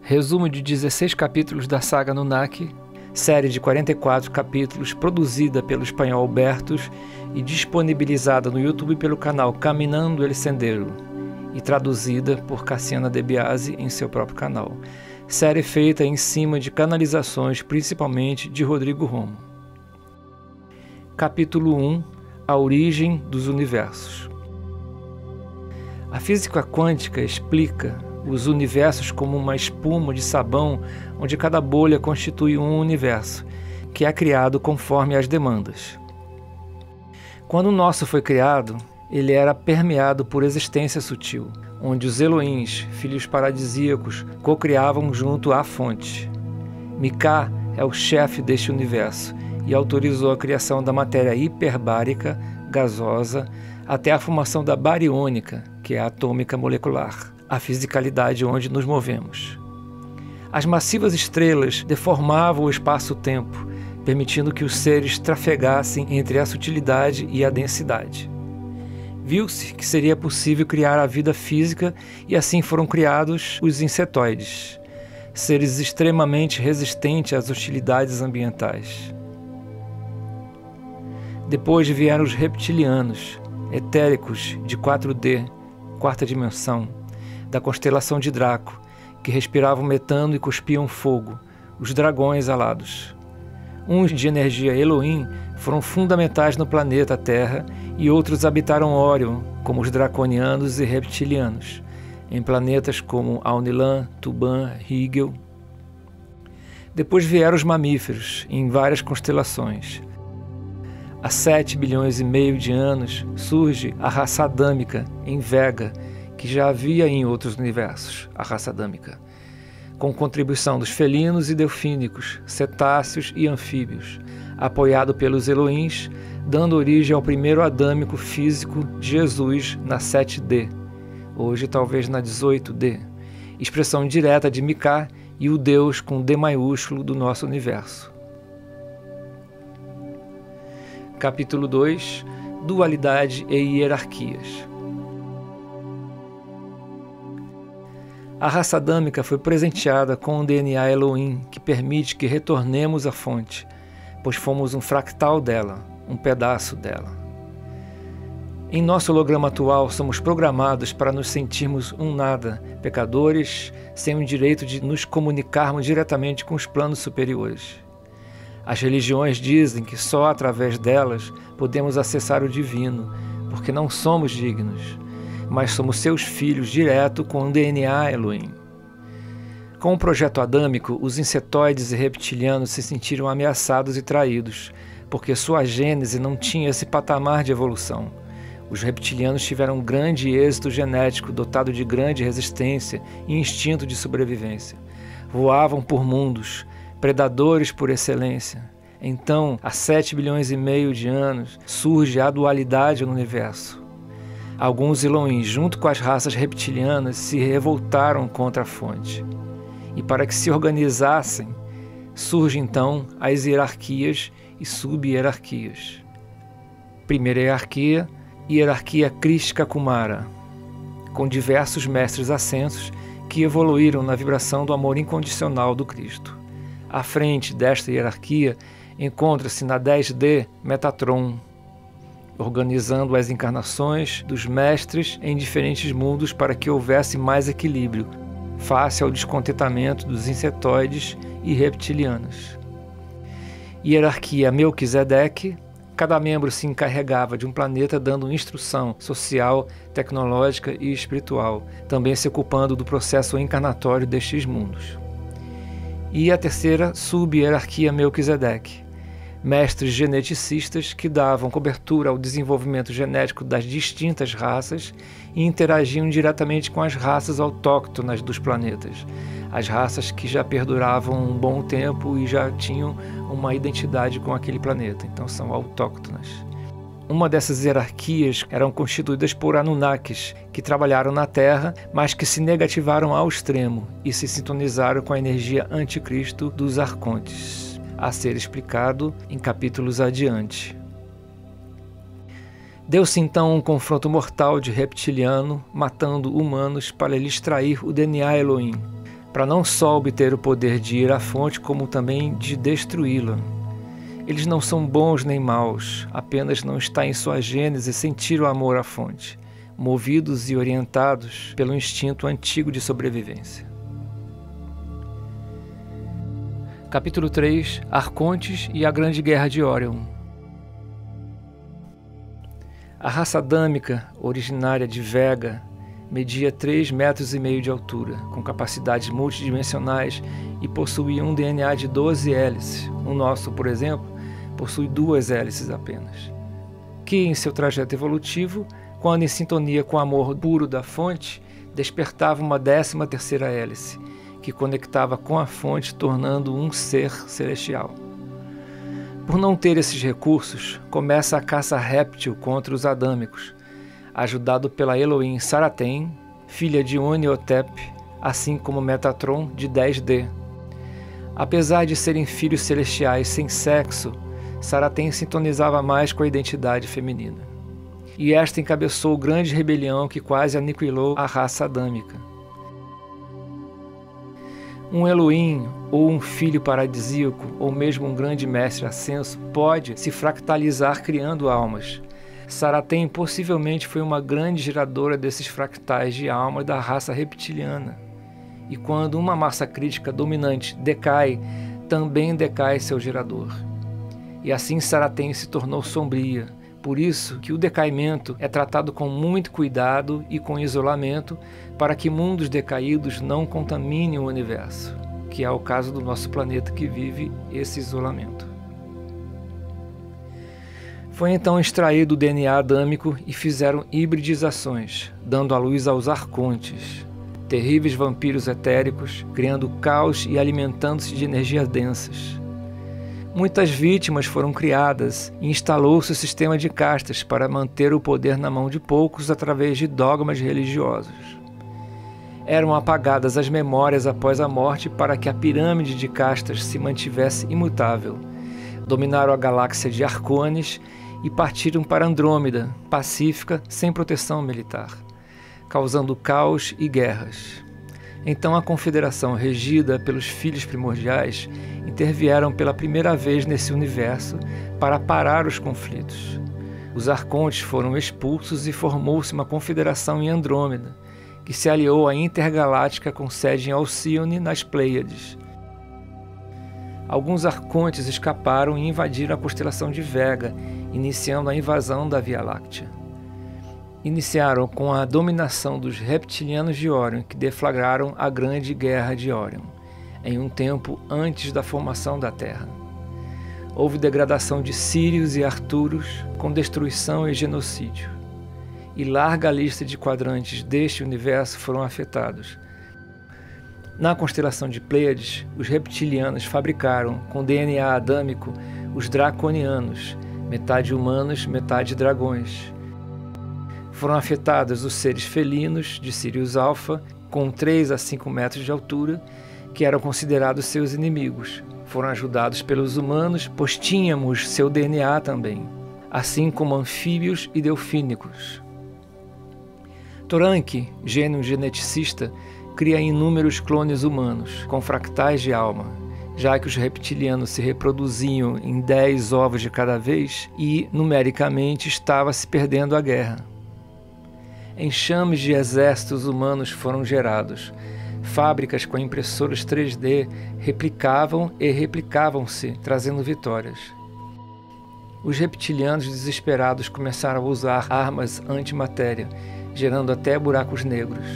Resumo de 16 capítulos da saga Anunnaki, série de 44 capítulos produzida pelo espanhol Albertus e disponibilizada no YouTube pelo canal Caminando el Sendero e traduzida por Cassiana De Biasi em seu próprio canal. Série feita em cima de canalizações, principalmente de Rodrigo Romo. Capítulo 1. A origem dos universos. A física quântica explica os universos como uma espuma de sabão onde cada bolha constitui um universo, que é criado conforme as demandas. Quando o nosso foi criado, ele era permeado por existência sutil, onde os Elohims, filhos paradisíacos, co-criavam junto à fonte. Micah é o chefe deste universo e autorizou a criação da matéria hiperbárica, gasosa, até a formação da bariônica, que é a atômica molecular, a fisicalidade onde nos movemos. As massivas estrelas deformavam o espaço-tempo, permitindo que os seres trafegassem entre a sutilidade e a densidade. Viu-se que seria possível criar a vida física e assim foram criados os insetoides, seres extremamente resistentes às hostilidades ambientais. Depois vieram os reptilianos, etéricos de 4D, quarta dimensão, da constelação de Draco, que respiravam metano e cuspiam fogo, os dragões alados. Uns de energia Elohim foram fundamentais no planeta Terra e outros habitaram Órion, como os draconianos e reptilianos, em planetas como Alnilan, Tuban, Rigel. Depois vieram os mamíferos, em várias constelações. Há 7 bilhões e meio de anos surge a raça adâmica, em Vega, que já havia em outros universos, a raça adâmica, com contribuição dos felinos e delfínicos, cetáceos e anfíbios, apoiado pelos Elohims, dando origem ao primeiro adâmico físico, Jesus, na 7D, hoje talvez na 18D, expressão direta de Micah e o Deus com D maiúsculo do nosso universo. Capítulo 2. Dualidade e hierarquias. A raça adâmica foi presenteada com um DNA Elohim que permite que retornemos à fonte, pois fomos um fractal dela, um pedaço dela. Em nosso holograma atual, somos programados para nos sentirmos um nada, pecadores, sem o direito de nos comunicarmos diretamente com os planos superiores. As religiões dizem que só através delas podemos acessar o divino, porque não somos dignos, mas somos seus filhos direto com o DNA Elohim. Com o projeto adâmico, os insetoides e reptilianos se sentiram ameaçados e traídos, porque sua gênese não tinha esse patamar de evolução. Os reptilianos tiveram um grande êxito genético, dotado de grande resistência e instinto de sobrevivência. Voavam por mundos, predadores por excelência. Então, há 7 bilhões e meio de anos, surge a dualidade no universo. Alguns Elohim, junto com as raças reptilianas, se revoltaram contra a fonte. E para que se organizassem, surgem então as hierarquias e sub-hierarquias. Primeira hierarquia, hierarquia Krishka Kumara, com diversos mestres ascensos que evoluíram na vibração do amor incondicional do Cristo. À frente desta hierarquia encontra-se na 10D Metatron, organizando as encarnações dos mestres em diferentes mundos para que houvesse mais equilíbrio, face ao descontentamento dos insetoides e reptilianos. Hierarquia Melquisedeque, cada membro se encarregava de um planeta dando instrução social, tecnológica e espiritual, também se ocupando do processo encarnatório destes mundos. E a terceira sub-hierarquia Melquisedeque, mestres geneticistas que davam cobertura ao desenvolvimento genético das distintas raças e interagiam diretamente com as raças autóctonas dos planetas, as raças que já perduravam um bom tempo e já tinham uma identidade com aquele planeta, então são autóctonas. Uma dessas hierarquias eram constituídas por Anunnakis, que trabalharam na Terra, mas que se negativaram ao extremo e se sintonizaram com a energia anticristo dos arcontes, a ser explicado em capítulos adiante. Deu-se então um confronto mortal de reptiliano, matando humanos para lhe extrair o DNA Elohim, para não só obter o poder de ir à fonte, como também de destruí-la. Eles não são bons nem maus, apenas não está em sua gênese sentir o amor à fonte, movidos e orientados pelo instinto antigo de sobrevivência. Capítulo 3 – Arcontes e a Grande Guerra de Orion. A raça adâmica, originária de Vega, media 3,5 metros de altura, com capacidades multidimensionais e possuía um DNA de 12 hélices. O nosso, por exemplo, possui 2 hélices apenas. Que, em seu trajeto evolutivo, quando em sintonia com o amor puro da fonte, despertava uma 13ª hélice, que conectava com a fonte, tornando um ser celestial. Por não ter esses recursos, começa a caça réptil contra os adâmicos, ajudado pela Elohim Saratem, filha de Oniotep, assim como Metatron de 10D. Apesar de serem filhos celestiais sem sexo, Saratem sintonizava mais com a identidade feminina. E esta encabeçou grande rebelião que quase aniquilou a raça adâmica. Um Elohim, ou um filho paradisíaco, ou mesmo um grande mestre ascenso, pode se fractalizar criando almas. Saratem possivelmente foi uma grande geradora desses fractais de alma da raça reptiliana. E quando uma massa crítica dominante decai, também decai seu gerador. E assim Saratem se tornou sombria. Por isso que o decaimento é tratado com muito cuidado e com isolamento, para que mundos decaídos não contaminem o universo, que é o caso do nosso planeta que vive esse isolamento. Foi então extraído o DNA adâmico e fizeram hibridizações, dando à luz aos arcontes, terríveis vampiros etéricos, criando caos e alimentando-se de energias densas. Muitas vítimas foram criadas e instalou-se o sistema de castas para manter o poder na mão de poucos através de dogmas religiosos. Eram apagadas as memórias após a morte para que a pirâmide de castas se mantivesse imutável. Dominaram a galáxia de Arcones e partiram para Andrômeda, pacífica, sem proteção militar, causando caos e guerras. Então a confederação, regida pelos filhos primordiais, intervieram pela primeira vez nesse universo para parar os conflitos. Os arcontes foram expulsos e formou-se uma confederação em Andrômeda, que se aliou à Intergaláctica com sede em Alcione, nas Pleiades. Alguns arcontes escaparam e invadiram a constelação de Vega, iniciando a invasão da Via Láctea. Iniciaram com a dominação dos reptilianos de Orion, que deflagraram a Grande Guerra de Orion, em um tempo antes da formação da Terra. Houve degradação de Sírios e Arturos, com destruição e genocídio. E larga lista de quadrantes deste universo foram afetados. Na constelação de Pleiades, os reptilianos fabricaram, com DNA adâmico, os draconianos, metade humanos, metade dragões. Foram afetados os seres felinos de Sirius Alpha, com 3 a 5 metros de altura, que eram considerados seus inimigos. Foram ajudados pelos humanos, pois tínhamos seu DNA também, assim como anfíbios e delfínicos. Toranque, gênio geneticista, cria inúmeros clones humanos, com fractais de alma, já que os reptilianos se reproduziam em 10 ovos de cada vez e, numericamente, estava se perdendo a guerra. Enxames de exércitos humanos foram gerados. Fábricas com impressoras 3D replicavam e replicavam-se, trazendo vitórias. Os reptilianos desesperados começaram a usar armas antimatéria, gerando até buracos negros.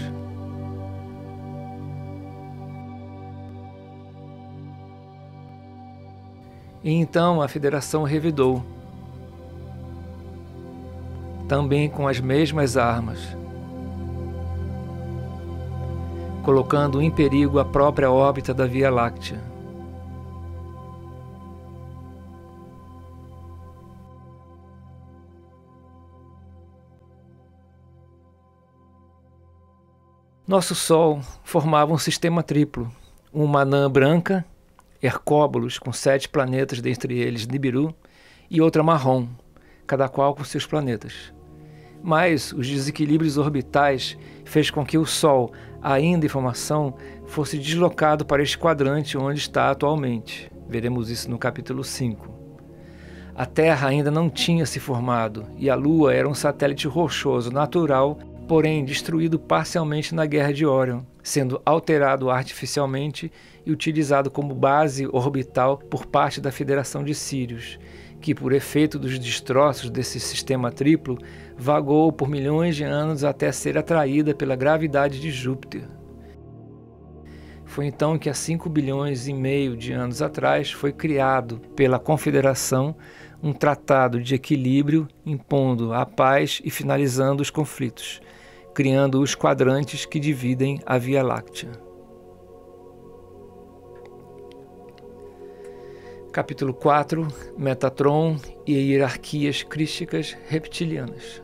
E então a Federação revidou, também com as mesmas armas, colocando em perigo a própria órbita da Via Láctea. Nosso Sol formava um sistema triplo, uma anã branca, Hercóbulos, com 7 planetas, dentre eles Nibiru, e outra marrom, cada qual com seus planetas. Mas os desequilíbrios orbitais fez com que o Sol, ainda em formação, fosse deslocado para este quadrante onde está atualmente. Veremos isso no capítulo 5. A Terra ainda não tinha se formado e a Lua era um satélite rochoso natural, porém destruído parcialmente na Guerra de Órion, sendo alterado artificialmente e utilizado como base orbital por parte da Federação de Sírios, que, por efeito dos destroços desse sistema triplo, vagou por milhões de anos até ser atraída pela gravidade de Júpiter. Foi então que há 5,5 bilhões de anos atrás foi criado pela Confederação um tratado de equilíbrio impondo a paz e finalizando os conflitos, criando os quadrantes que dividem a Via Láctea. Capítulo 4. Metatron e hierarquias crísticas reptilianas.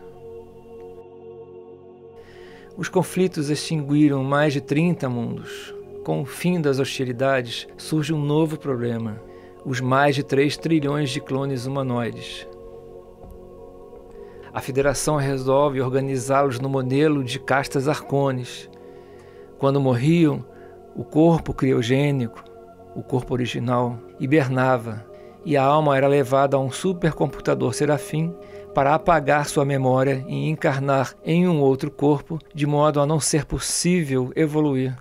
Os conflitos extinguiram mais de 30 mundos. Com o fim das hostilidades, surge um novo problema: os mais de 3 trilhões de clones humanoides. A Federação resolve organizá-los no modelo de castas arcones. Quando morriam, o corpo criogênico, o corpo original, hibernava, e a alma era levada a um supercomputador serafim para apagar sua memória e encarnar em um outro corpo, de modo a não ser possível evoluir.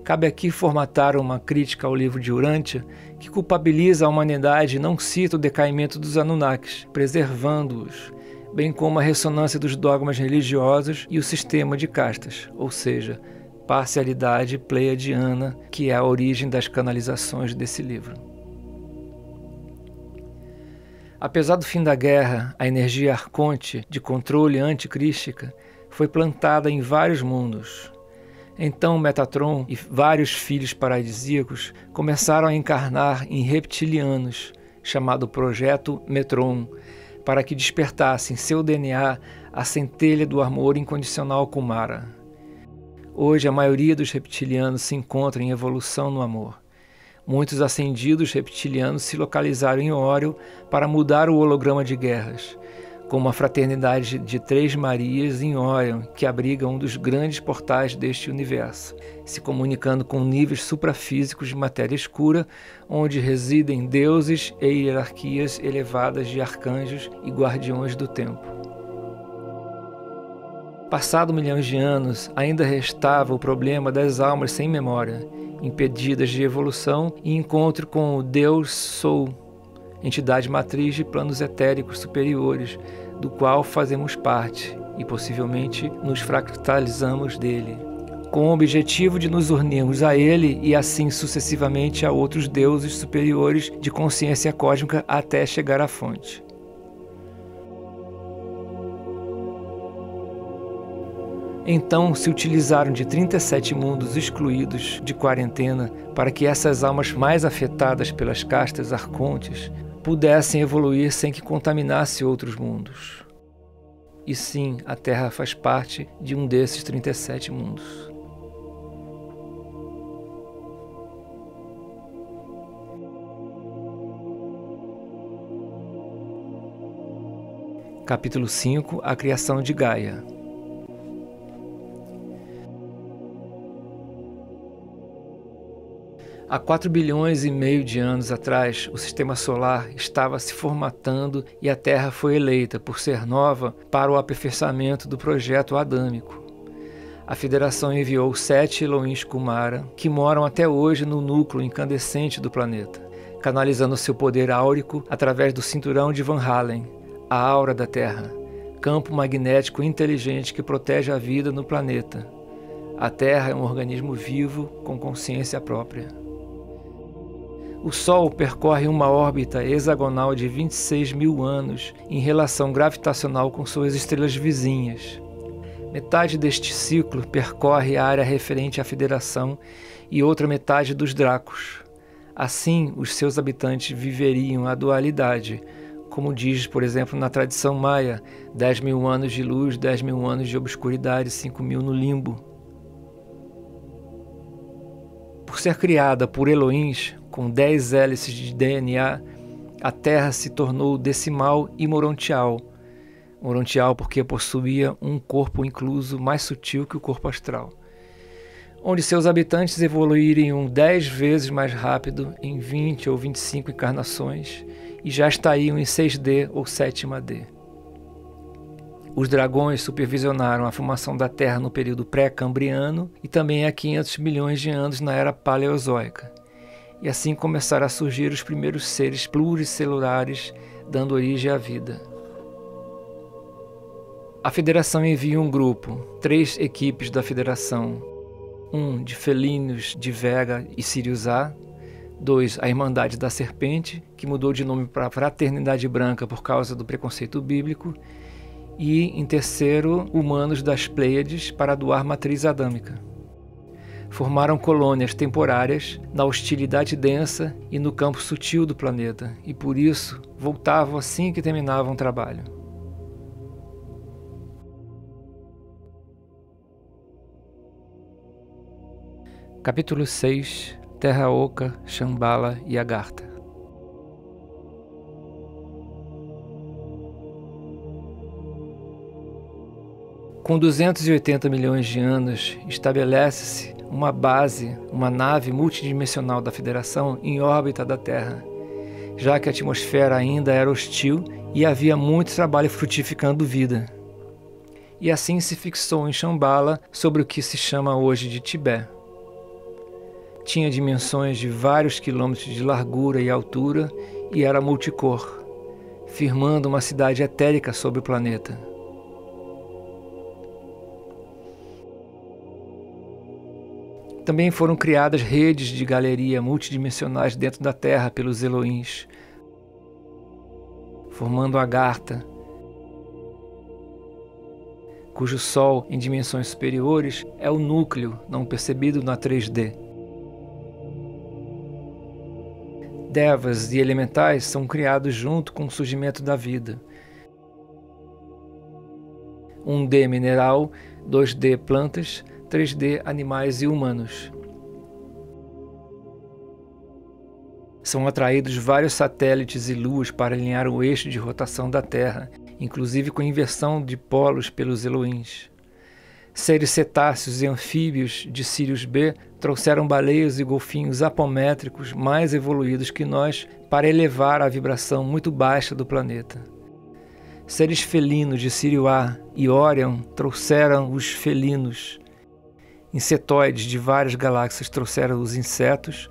Cabe aqui formatar uma crítica ao livro de Urantia, que culpabiliza a humanidade e não cita o decaimento dos Anunnakis, preservando-os, bem como a ressonância dos dogmas religiosos e o sistema de castas, ou seja, parcialidade pleiadiana, que é a origem das canalizações desse livro. Apesar do fim da guerra, a energia arconte de controle anticrística foi plantada em vários mundos. Então Metatron e vários filhos paradisíacos começaram a encarnar em reptilianos, chamado Projeto Metron, para que despertassem seu DNA a centelha do amor incondicional com Mara. Hoje a maioria dos reptilianos se encontra em evolução no amor. Muitos ascendidos reptilianos se localizaram em Órion para mudar o holograma de guerras, como a fraternidade de 3 Marias em Órion, que abriga um dos grandes portais deste universo, se comunicando com níveis suprafísicos de matéria escura, onde residem deuses e hierarquias elevadas de arcanjos e guardiões do tempo. Passado milhões de anos, ainda restava o problema das almas sem memória, impedidas de evolução e encontro com o Deus Soul, entidade matriz de planos etéricos superiores, do qual fazemos parte e possivelmente nos fractalizamos dele, com o objetivo de nos unirmos a ele e assim sucessivamente a outros deuses superiores de consciência cósmica até chegar à fonte. Então se utilizaram de 37 mundos excluídos de quarentena para que essas almas mais afetadas pelas castas arcontes pudessem evoluir sem que contaminasse outros mundos. E sim, a Terra faz parte de um desses 37 mundos. Capítulo 5. A criação de Gaia. Há 4,5 bilhões de anos atrás, o Sistema Solar estava se formatando e a Terra foi eleita, por ser nova, para o aperfeiçoamento do projeto adâmico. A Federação enviou 7 Elohins Kumara, que moram até hoje no núcleo incandescente do planeta, canalizando seu poder áurico através do cinturão de Van Halen, a aura da Terra, campo magnético inteligente que protege a vida no planeta. A Terra é um organismo vivo com consciência própria. O Sol percorre uma órbita hexagonal de 26 mil anos em relação gravitacional com suas estrelas vizinhas. Metade deste ciclo percorre a área referente à Federação e outra metade dos Dracos. Assim, os seus habitantes viveriam a dualidade, como diz, por exemplo, na tradição maia, 10 mil anos de luz, 10 mil anos de obscuridade, 5 mil no limbo. Por ser criada por Elohins, com 10 hélices de DNA, a Terra se tornou decimal e morontial. Morontial porque possuía um corpo incluso mais sutil que o corpo astral, onde seus habitantes evoluiriam 10 vezes mais rápido em 20 ou 25 encarnações e já estariam em 6D ou 7ª D. Os dragões supervisionaram a formação da Terra no período pré-cambriano e também há 500 milhões de anos na era paleozoica. E assim começaram a surgir os primeiros seres pluricelulares, dando origem à vida. A Federação envia um grupo, 3 equipes da Federação, 1 de felinos de Vega e Sirius A, 2 a Irmandade da Serpente, que mudou de nome para Fraternidade Branca por causa do preconceito bíblico, e, em terceiro, humanos das Pleiades para doar matriz adâmica. Formaram colônias temporárias na hostilidade densa e no campo sutil do planeta, e por isso voltavam assim que terminavam o trabalho. Capítulo 6 – Terra Oca, Shambhala e Agartha. Com 280 milhões de anos, estabelece-se uma base, uma nave multidimensional da Federação em órbita da Terra, já que a atmosfera ainda era hostil e havia muito trabalho frutificando vida. E assim se fixou em Shambhala, sobre o que se chama hoje de Tibete. Tinha dimensões de vários quilômetros de largura e altura e era multicor, firmando uma cidade etérica sobre o planeta. Também foram criadas redes de galeria multidimensionais dentro da Terra pelos Elohims, formando Agartha, cujo Sol, em dimensões superiores, é o núcleo não percebido na 3D. Devas e elementais são criados junto com o surgimento da vida. 1D mineral, 2D plantas, 3D animais e humanos. São atraídos vários satélites e luas para alinhar o eixo de rotação da Terra, inclusive com inversão de polos pelos Elohims. Seres cetáceos e anfíbios de Sirius B trouxeram baleias e golfinhos apométricos mais evoluídos que nós para elevar a vibração muito baixa do planeta. Seres felinos de Sirius A e Orion trouxeram os felinos. Insetoides de várias galáxias trouxeram os insetos.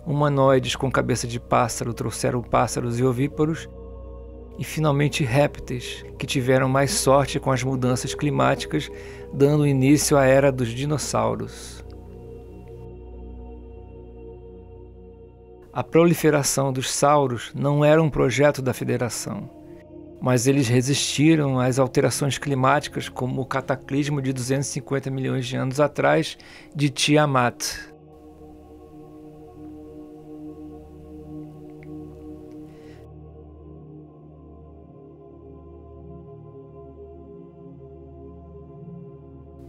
Humanoides com cabeça de pássaro trouxeram pássaros e ovíparos. E finalmente répteis, que tiveram mais sorte com as mudanças climáticas, dando início à era dos dinossauros. A proliferação dos sauros não era um projeto da Federação, mas eles resistiram às alterações climáticas como o cataclismo de 250 milhões de anos atrás de Tiamat.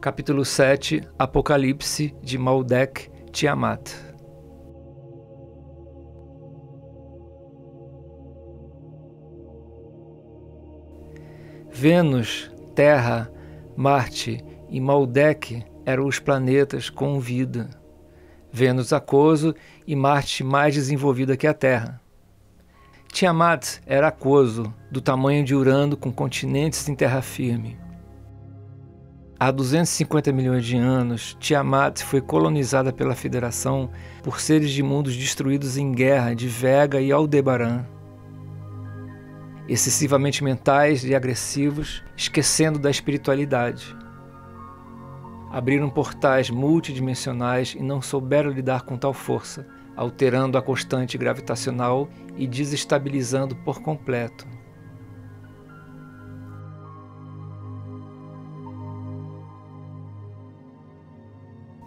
Capítulo 7 – Apocalipse de Maldek Tiamat. Vênus, Terra, Marte e Maldek eram os planetas com vida. Vênus aquoso e Marte mais desenvolvida que a Terra. Tiamat era aquoso, do tamanho de Urano com continentes em terra firme. Há 250 milhões de anos, Tiamat foi colonizada pela Federação por seres de mundos destruídos em guerra de Vega e Aldebaran. Excessivamente mentais e agressivos, esquecendo da espiritualidade. Abriram portais multidimensionais e não souberam lidar com tal força, alterando a constante gravitacional e desestabilizando por completo.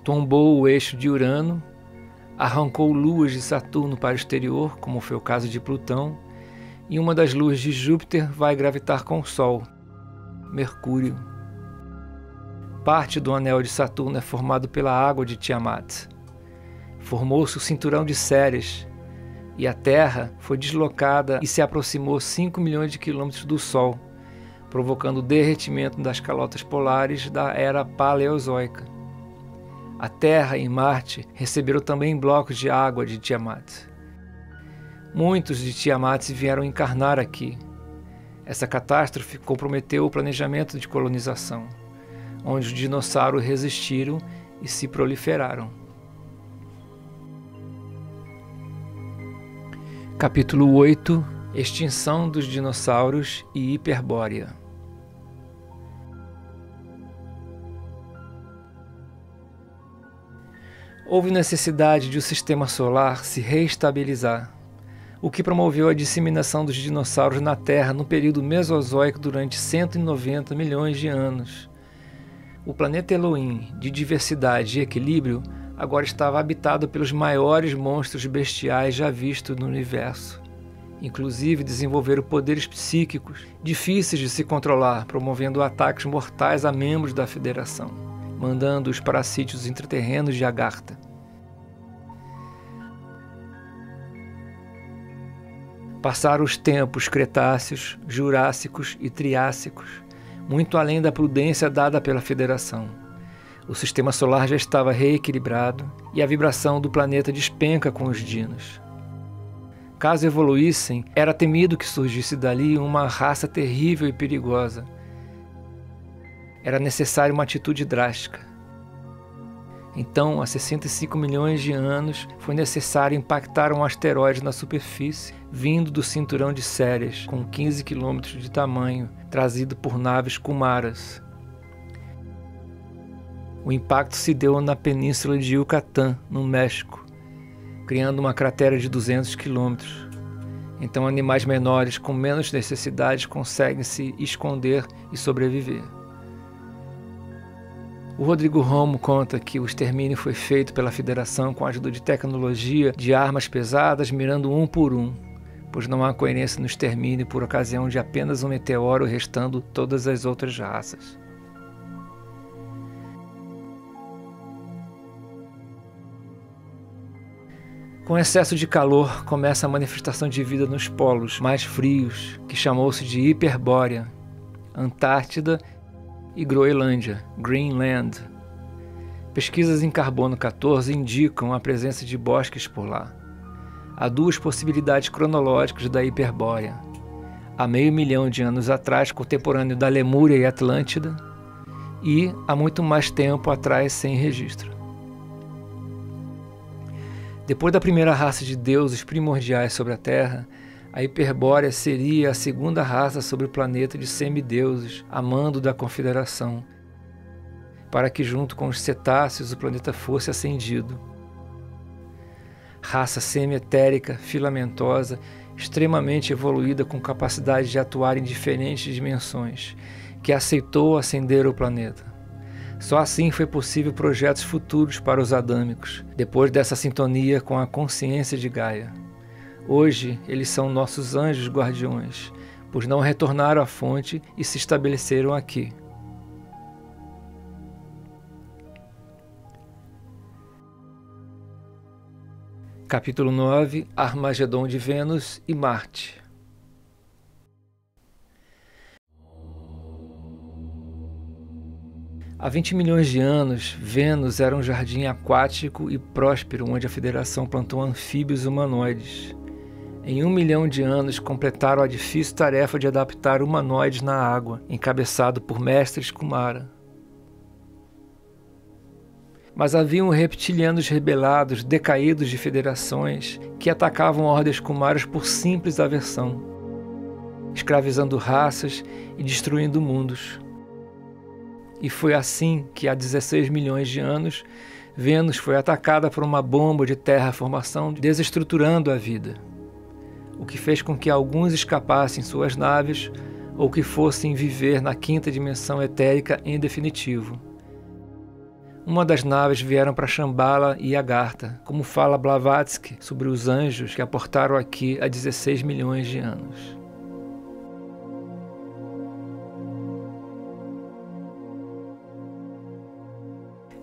Tombou o eixo de Urano, arrancou luas de Saturno para o exterior, como foi o caso de Plutão, e uma das luas de Júpiter vai gravitar com o Sol, Mercúrio. Parte do anel de Saturno é formado pela água de Tiamat. Formou-se o cinturão de Ceres, e a Terra foi deslocada e se aproximou 5 milhões de quilômetros do Sol, provocando o derretimento das calotas polares da era Paleozoica. A Terra e Marte receberam também blocos de água de Tiamat. Muitos de Tiamats vieram encarnar aqui. Essa catástrofe comprometeu o planejamento de colonização, onde os dinossauros resistiram e se proliferaram. Capítulo 8 – Extinção dos dinossauros e Hiperbórea. Houve necessidade de o sistema solar se reestabilizar, o que promoveu a disseminação dos dinossauros na Terra no período Mesozoico durante 190 milhões de anos. O planeta Elohim, de diversidade e equilíbrio, agora estava habitado pelos maiores monstros bestiais já vistos no universo. Inclusive desenvolveram poderes psíquicos difíceis de se controlar, promovendo ataques mortais a membros da Federação, mandando-os para sítios intraterrenos de Agartha. Passaram os tempos Cretáceos, Jurássicos e Triássicos, muito além da prudência dada pela Federação. O sistema solar já estava reequilibrado e a vibração do planeta despenca com os dinos. Caso evoluíssem, era temido que surgisse dali uma raça terrível e perigosa. Era necessária uma atitude drástica. Então, há 65 milhões de anos, foi necessário impactar um asteroide na superfície, vindo do cinturão de Sérias, com 15 quilômetros de tamanho, trazido por naves Kumaras. O impacto se deu na península de Yucatán, no México, criando uma cratera de 200 quilômetros. Então, animais menores com menos necessidades conseguem se esconder e sobreviver. O Rodrigo Romo conta que o extermínio foi feito pela Federação com a ajuda de tecnologia de armas pesadas, mirando um por um, pois não há coerência no extermínio por ocasião de apenas um meteoro, restando todas as outras raças. Com excesso de calor, começa a manifestação de vida nos polos mais frios, que chamou-se de Hiperbórea, Antártida e Groenlândia, Greenland. Pesquisas em carbono 14 indicam a presença de bosques por lá. Há duas possibilidades cronológicas da Hiperbórea. Há 500 mil de anos atrás, contemporâneo da Lemúria e Atlântida, e há muito mais tempo atrás sem registro. Depois da primeira raça de deuses primordiais sobre a Terra, a Hiperbórea seria a segunda raça sobre o planeta de semideuses, a mando da Confederação, para que junto com os cetáceos o planeta fosse ascendido. Raça semi-etérica, filamentosa, extremamente evoluída com capacidade de atuar em diferentes dimensões, que aceitou ascender o planeta. Só assim foi possível projetos futuros para os adâmicos, depois dessa sintonia com a consciência de Gaia. Hoje, eles são nossos anjos guardiões, pois não retornaram à fonte e se estabeleceram aqui. Capítulo 9 – Armagedon de Vênus e Marte. Há 20 milhões de anos, Vênus era um jardim aquático e próspero onde a Federação plantou anfíbios humanoides. Em 1 milhão de anos, completaram a difícil tarefa de adaptar humanoides na água, encabeçado por mestres Kumara. Mas haviam reptilianos rebelados, decaídos de federações, que atacavam ordens Kumaras por simples aversão, escravizando raças e destruindo mundos. E foi assim que, há 16 milhões de anos, Vênus foi atacada por uma bomba de terraformação, desestruturando a vida, o que fez com que alguns escapassem suas naves ou que fossem viver na quinta dimensão etérica em definitivo. Uma das naves vieram para Shambhala e Agartha, como fala Blavatsky sobre os anjos que aportaram aqui há 16 milhões de anos.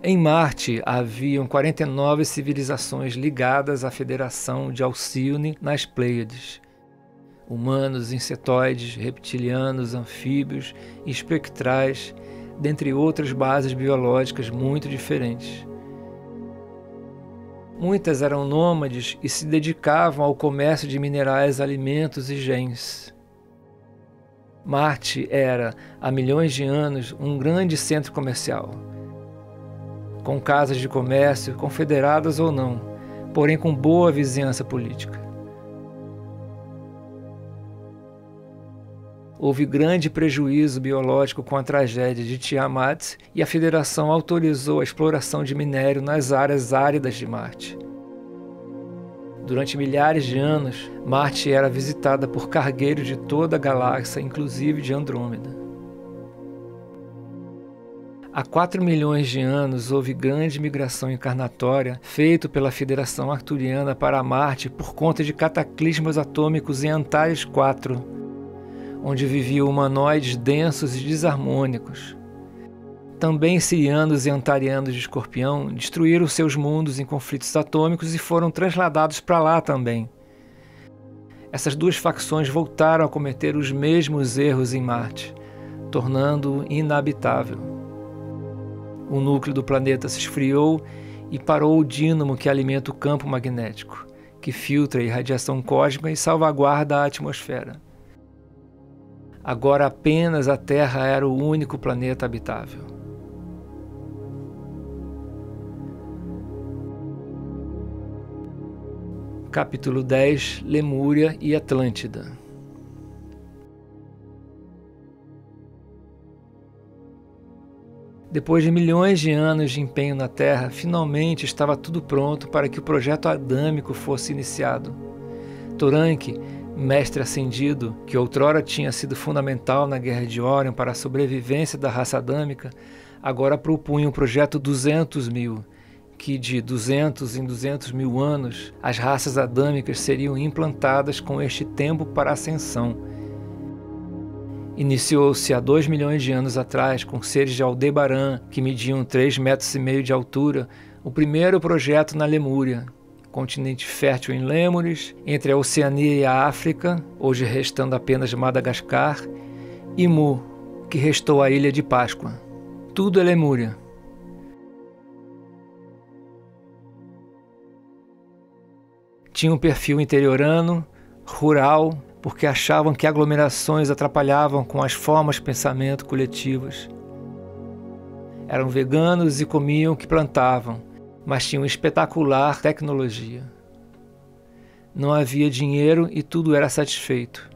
Em Marte, haviam 49 civilizações ligadas à Federação de Alcione nas Pleiades. Humanos, insetoides, reptilianos, anfíbios e espectrais, dentre outras bases biológicas muito diferentes. Muitas eram nômades e se dedicavam ao comércio de minerais, alimentos e gens. Marte era, há milhões de anos, um grande centro comercial, com casas de comércio, confederadas ou não, porém com boa vizinhança política. Houve grande prejuízo biológico com a tragédia de Tiamat e a Federação autorizou a exploração de minério nas áreas áridas de Marte. Durante milhares de anos, Marte era visitada por cargueiros de toda a galáxia, inclusive de Andrômeda. Há 4 milhões de anos houve grande migração encarnatória feita pela Federação Arturiana para Marte por conta de cataclismos atômicos em Antares IV, onde viviam humanoides densos e desarmônicos. Também sirianos e antarianos de Escorpião destruíram seus mundos em conflitos atômicos e foram transladados para lá também. Essas duas facções voltaram a cometer os mesmos erros em Marte, tornando-o inabitável. O núcleo do planeta se esfriou e parou o dínamo que alimenta o campo magnético, que filtra a irradiação cósmica e salvaguarda a atmosfera. Agora apenas a Terra era o único planeta habitável. Capítulo 10 – Lemúria e Atlântida. Depois de milhões de anos de empenho na Terra, finalmente estava tudo pronto para que o projeto adâmico fosse iniciado. Toranque, mestre ascendido, que outrora tinha sido fundamental na Guerra de Órion para a sobrevivência da raça adâmica, agora propunha um projeto 200.000, que de 200 em 200.000 anos as raças adâmicas seriam implantadas com este tempo para a ascensão. Iniciou-se há 2 milhões de anos atrás, com seres de Aldebaran, que mediam 3,5 metros de altura, o primeiro projeto na Lemúria, continente fértil em Lêmures, entre a Oceania e a África, hoje restando apenas Madagascar, e Mu, que restou a Ilha de Páscoa. Tudo é Lemúria. Tinha um perfil interiorano, rural, porque achavam que aglomerações atrapalhavam com as formas de pensamento coletivas. Eram veganos e comiam o que plantavam, mas tinham espetacular tecnologia. Não havia dinheiro e tudo era satisfeito.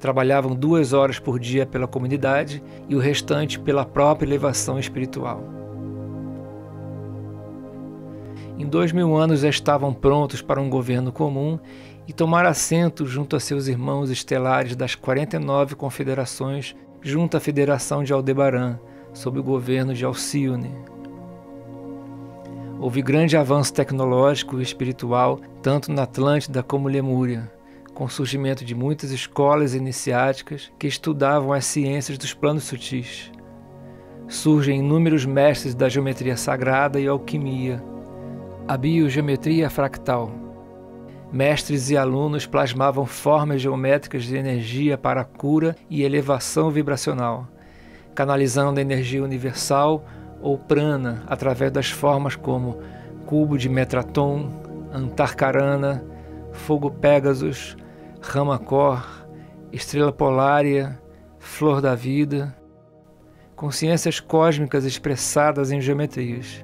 Trabalhavam 2 horas por dia pela comunidade e o restante pela própria elevação espiritual. Em 2.000 anos já estavam prontos para um governo comum e tomar assento junto a seus irmãos estelares das 49 confederações junto à Federação de Aldebaran, sob o governo de Alcione. Houve grande avanço tecnológico e espiritual, tanto na Atlântida como Lemúria, com o surgimento de muitas escolas iniciáticas que estudavam as ciências dos planos sutis. Surgem inúmeros mestres da geometria sagrada e alquimia, a biogeometria fractal. Mestres e alunos plasmavam formas geométricas de energia para a cura e elevação vibracional, canalizando a energia universal ou prana através das formas como cubo de Metraton, Antarcarana, fogo Pégasus, Rama-Cor, estrela polária, flor da vida, consciências cósmicas expressadas em geometrias.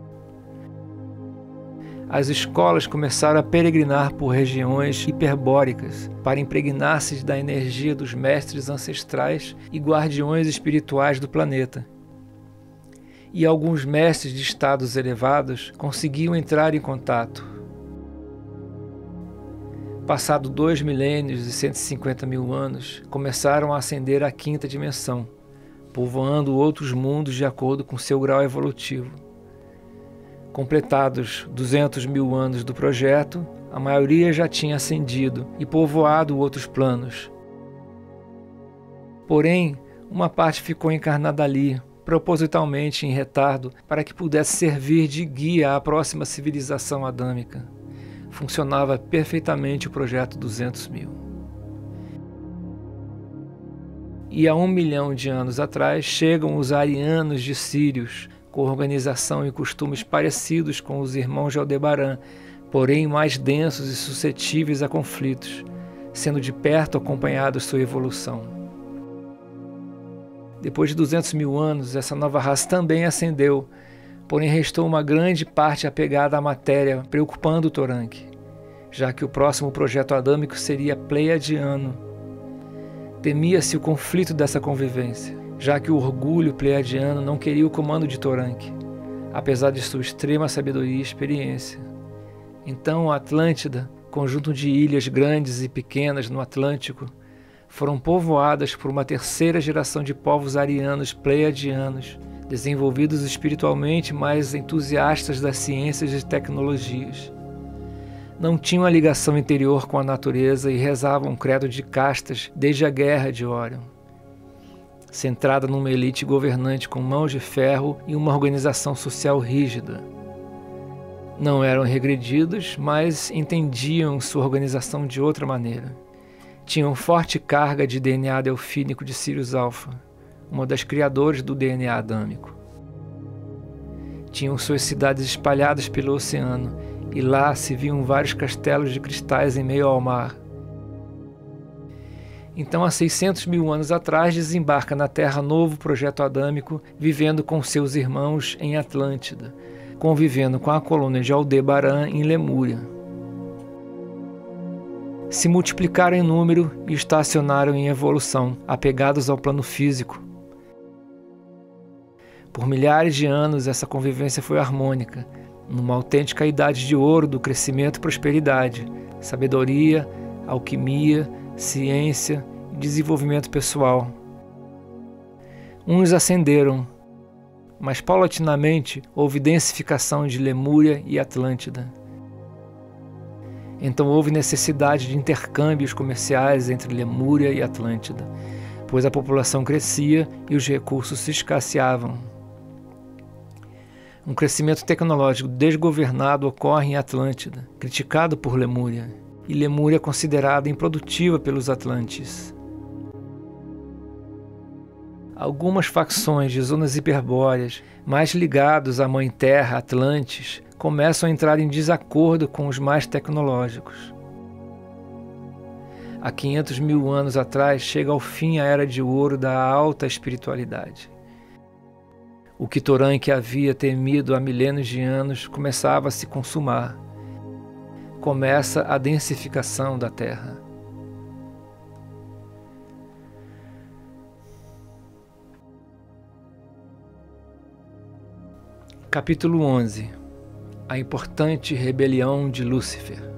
As escolas começaram a peregrinar por regiões hiperbóricas para impregnar-se da energia dos mestres ancestrais e guardiões espirituais do planeta. E alguns mestres de estados elevados conseguiam entrar em contato. Passado 2 milênios e 150.000 anos, começaram a ascender à 5ª dimensão, povoando outros mundos de acordo com seu grau evolutivo. Completados 200.000 anos do projeto, a maioria já tinha ascendido e povoado outros planos. Porém, uma parte ficou encarnada ali, propositalmente em retardo para que pudesse servir de guia à próxima civilização adâmica. Funcionava perfeitamente o projeto 200.000. E há 1 milhão de anos atrás chegam os arianos de Sírios, com organização e costumes parecidos com os irmãos de Aldebaran, porém mais densos e suscetíveis a conflitos, sendo de perto acompanhados sua evolução. Depois de 200.000 anos, essa nova raça também ascendeu, porém restou uma grande parte apegada à matéria, preocupando Toranque, já que o próximo projeto adâmico seria pleiadiano. Temia-se o conflito dessa convivência, já que o orgulho pleiadiano não queria o comando de Toranque, apesar de sua extrema sabedoria e experiência. Então a Atlântida, conjunto de ilhas grandes e pequenas no Atlântico, foram povoadas por uma terceira geração de povos arianos pleiadianos, desenvolvidos espiritualmente, mais entusiastas das ciências e tecnologias. Não tinham a ligação interior com a natureza e rezavam um credo de castas desde a Guerra de Órion, centrada numa elite governante com mãos de ferro e uma organização social rígida. Não eram regredidos, mas entendiam sua organização de outra maneira. Tinham forte carga de DNA delfínico de Sirius Alpha, uma das criadoras do DNA adâmico. Tinham suas cidades espalhadas pelo oceano, e lá se viam vários castelos de cristais em meio ao mar. Então, há 600.000 anos atrás, desembarca na Terra novo projeto adâmico, vivendo com seus irmãos em Atlântida, convivendo com a colônia de Aldebaran em Lemúria. Se multiplicaram em número e estacionaram em evolução, apegados ao plano físico. Por milhares de anos, essa convivência foi harmônica, numa autêntica idade de ouro do crescimento e prosperidade, sabedoria, alquimia, ciência e desenvolvimento pessoal. Uns ascenderam, mas paulatinamente houve densificação de Lemúria e Atlântida. Então houve necessidade de intercâmbios comerciais entre Lemúria e Atlântida, pois a população crescia e os recursos se escasseavam. Um crescimento tecnológico desgovernado ocorre em Atlântida, criticado por Lemúria, e Lemúria é considerada improdutiva pelos Atlantes. Algumas facções de zonas hiperbóreas, mais ligados à Mãe Terra, Atlantes, começam a entrar em desacordo com os mais tecnológicos. Há 500.000 anos atrás chega ao fim a Era de Ouro da alta espiritualidade. O que Toranque havia temido há milênios de anos começava a se consumar. Começa a densificação da Terra. Capítulo 11. A importante rebelião de Lúcifer.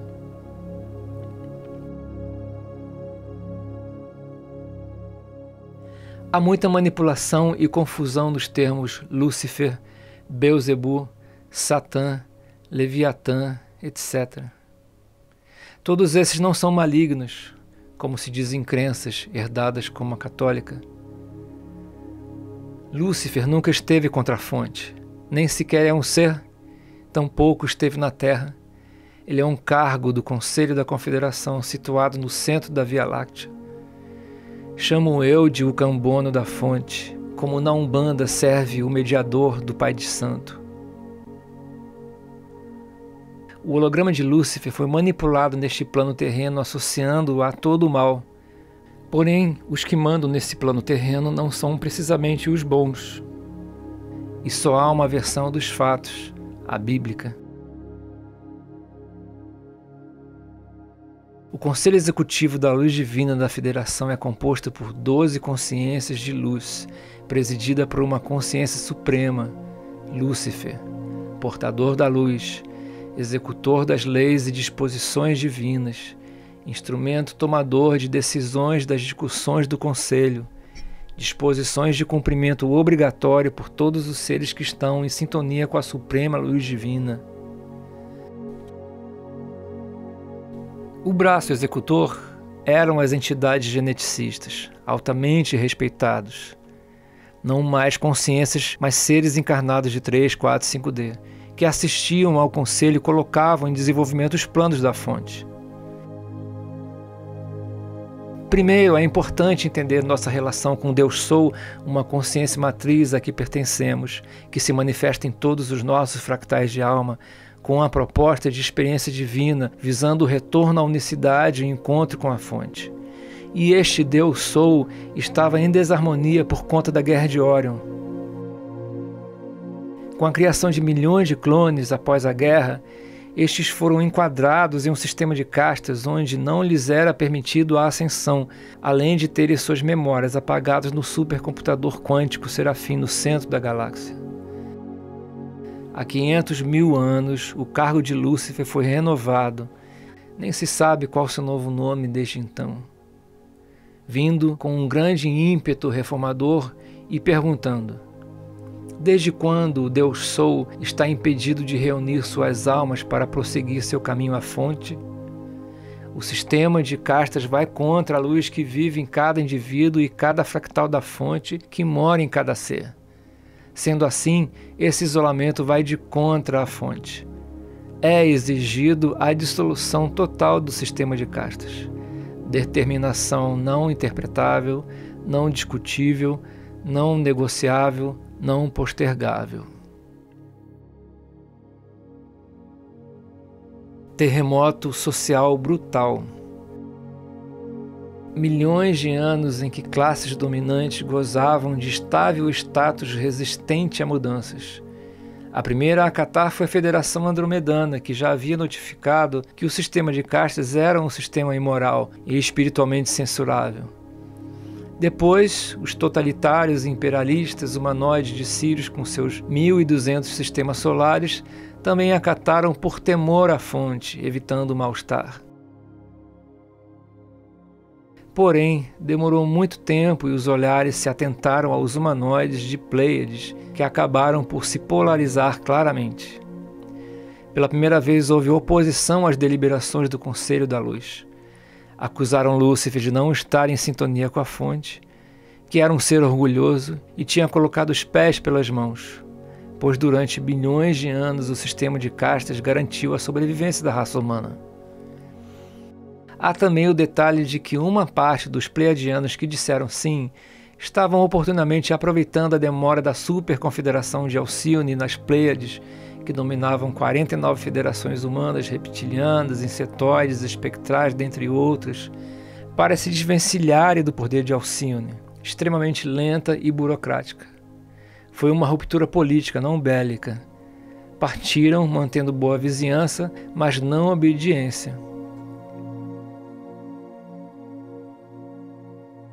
Há muita manipulação e confusão nos termos Lúcifer, Beelzebu, Satã, Leviatã, etc. Todos esses não são malignos, como se diz em crenças herdadas como a católica. Lúcifer nunca esteve contra a fonte, nem sequer é um ser, tampouco esteve na Terra. Ele é um cargo do Conselho da Confederação situado no centro da Via Láctea. Chamo eu de o cambono da fonte, como na Umbanda serve o mediador do Pai de Santo. O holograma de Lúcifer foi manipulado neste plano terreno, associando-o a todo o mal. Porém, os que mandam nesse plano terreno não são precisamente os bons. E só há uma versão dos fatos, a bíblica. O Conselho Executivo da Luz Divina da Federação é composto por 12 consciências de luz, presidida por uma consciência suprema, Lúcifer, portador da luz, executor das leis e disposições divinas, instrumento tomador de decisões das discussões do Conselho, disposições de cumprimento obrigatório por todos os seres que estão em sintonia com a Suprema Luz Divina. O braço executor eram as entidades geneticistas, altamente respeitados. não mais consciências, mas seres encarnados de 3, 4, 5D, que assistiam ao conselho e colocavam em desenvolvimento os planos da fonte. Primeiro, é importante entender nossa relação com Deus Sou, uma consciência matriz a que pertencemos, que se manifesta em todos os nossos fractais de alma, com a proposta de experiência divina, visando o retorno à unicidade e o encontro com a fonte. E este Deus Sou estava em desarmonia por conta da Guerra de Órion. Com a criação de milhões de clones após a guerra, estes foram enquadrados em um sistema de castas onde não lhes era permitido a ascensão, além de terem suas memórias apagadas no supercomputador quântico Serafim no centro da galáxia. Há 500 mil anos, o cargo de Lúcifer foi renovado. Nem se sabe qual seu novo nome desde então. Vindo com um grande ímpeto reformador e perguntando: desde quando o Deus Sou está impedido de reunir suas almas para prosseguir seu caminho à fonte? O sistema de castas vai contra a luz que vive em cada indivíduo e cada fractal da fonte que mora em cada ser. Sendo assim, esse isolamento vai de contra a fonte. É exigido a dissolução total do sistema de castas. Determinação não interpretável, não discutível, não negociável, não postergável. Terremoto social brutal. Milhões de anos em que classes dominantes gozavam de estável status resistente a mudanças. A primeira a acatar foi a Federação Andromedana, que já havia notificado que o sistema de castas era um sistema imoral e espiritualmente censurável. Depois, os totalitários e imperialistas humanoides de Sirius com seus 1.200 sistemas solares também acataram por temor à fonte, evitando o mal-estar. Porém, demorou muito tempo e os olhares se atentaram aos humanoides de Pleiades, que acabaram por se polarizar claramente. Pela primeira vez houve oposição às deliberações do Conselho da Luz. Acusaram Lúcifer de não estar em sintonia com a fonte, que era um ser orgulhoso e tinha colocado os pés pelas mãos, pois durante bilhões de anos o sistema de castas garantiu a sobrevivência da raça humana. Há também o detalhe de que uma parte dos pleiadianos que disseram sim estavam oportunamente aproveitando a demora da superconfederação de Alcione nas Pleiades, que dominavam 49 federações humanas, reptilianas, insetoides, espectrais, dentre outras, para se desvencilharem do poder de Alcione, extremamente lenta e burocrática. Foi uma ruptura política, não bélica. Partiram mantendo boa vizinhança, mas não obediência.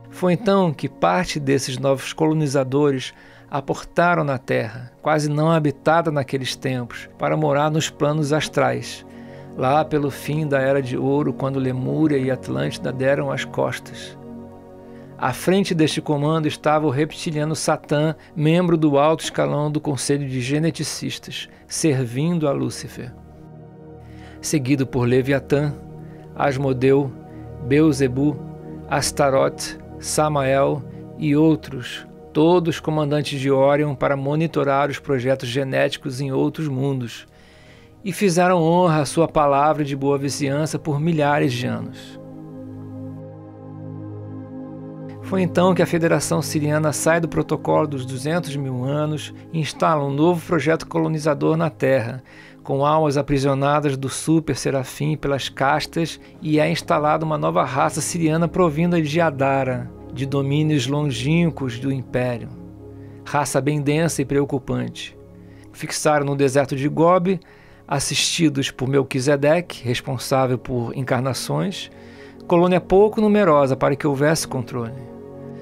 Foi então que parte desses novos colonizadores aportaram na Terra, quase não habitada naqueles tempos, para morar nos planos astrais, lá pelo fim da Era de Ouro, quando Lemúria e Atlântida deram as costas. À frente deste comando estava o reptiliano Satã, membro do alto escalão do Conselho de Geneticistas, servindo a Lúcifer. Seguido por Leviatã, Asmodeu, Beuzebu, Astaroth, Samael e outros, todos comandantes de Órion para monitorar os projetos genéticos em outros mundos, e fizeram honra à sua palavra de boa vizinhança por milhares de anos. Foi então que a Federação Siriana sai do protocolo dos 200 mil anos e instala um novo projeto colonizador na Terra, com almas aprisionadas do Super Serafim pelas castas, e é instalada uma nova raça siriana provinda de Adara, de domínios longínquos do Império. Raça bem densa e preocupante. Fixaram no deserto de Gobi, assistidos por Melquisedeque, responsável por encarnações, colônia pouco numerosa para que houvesse controle.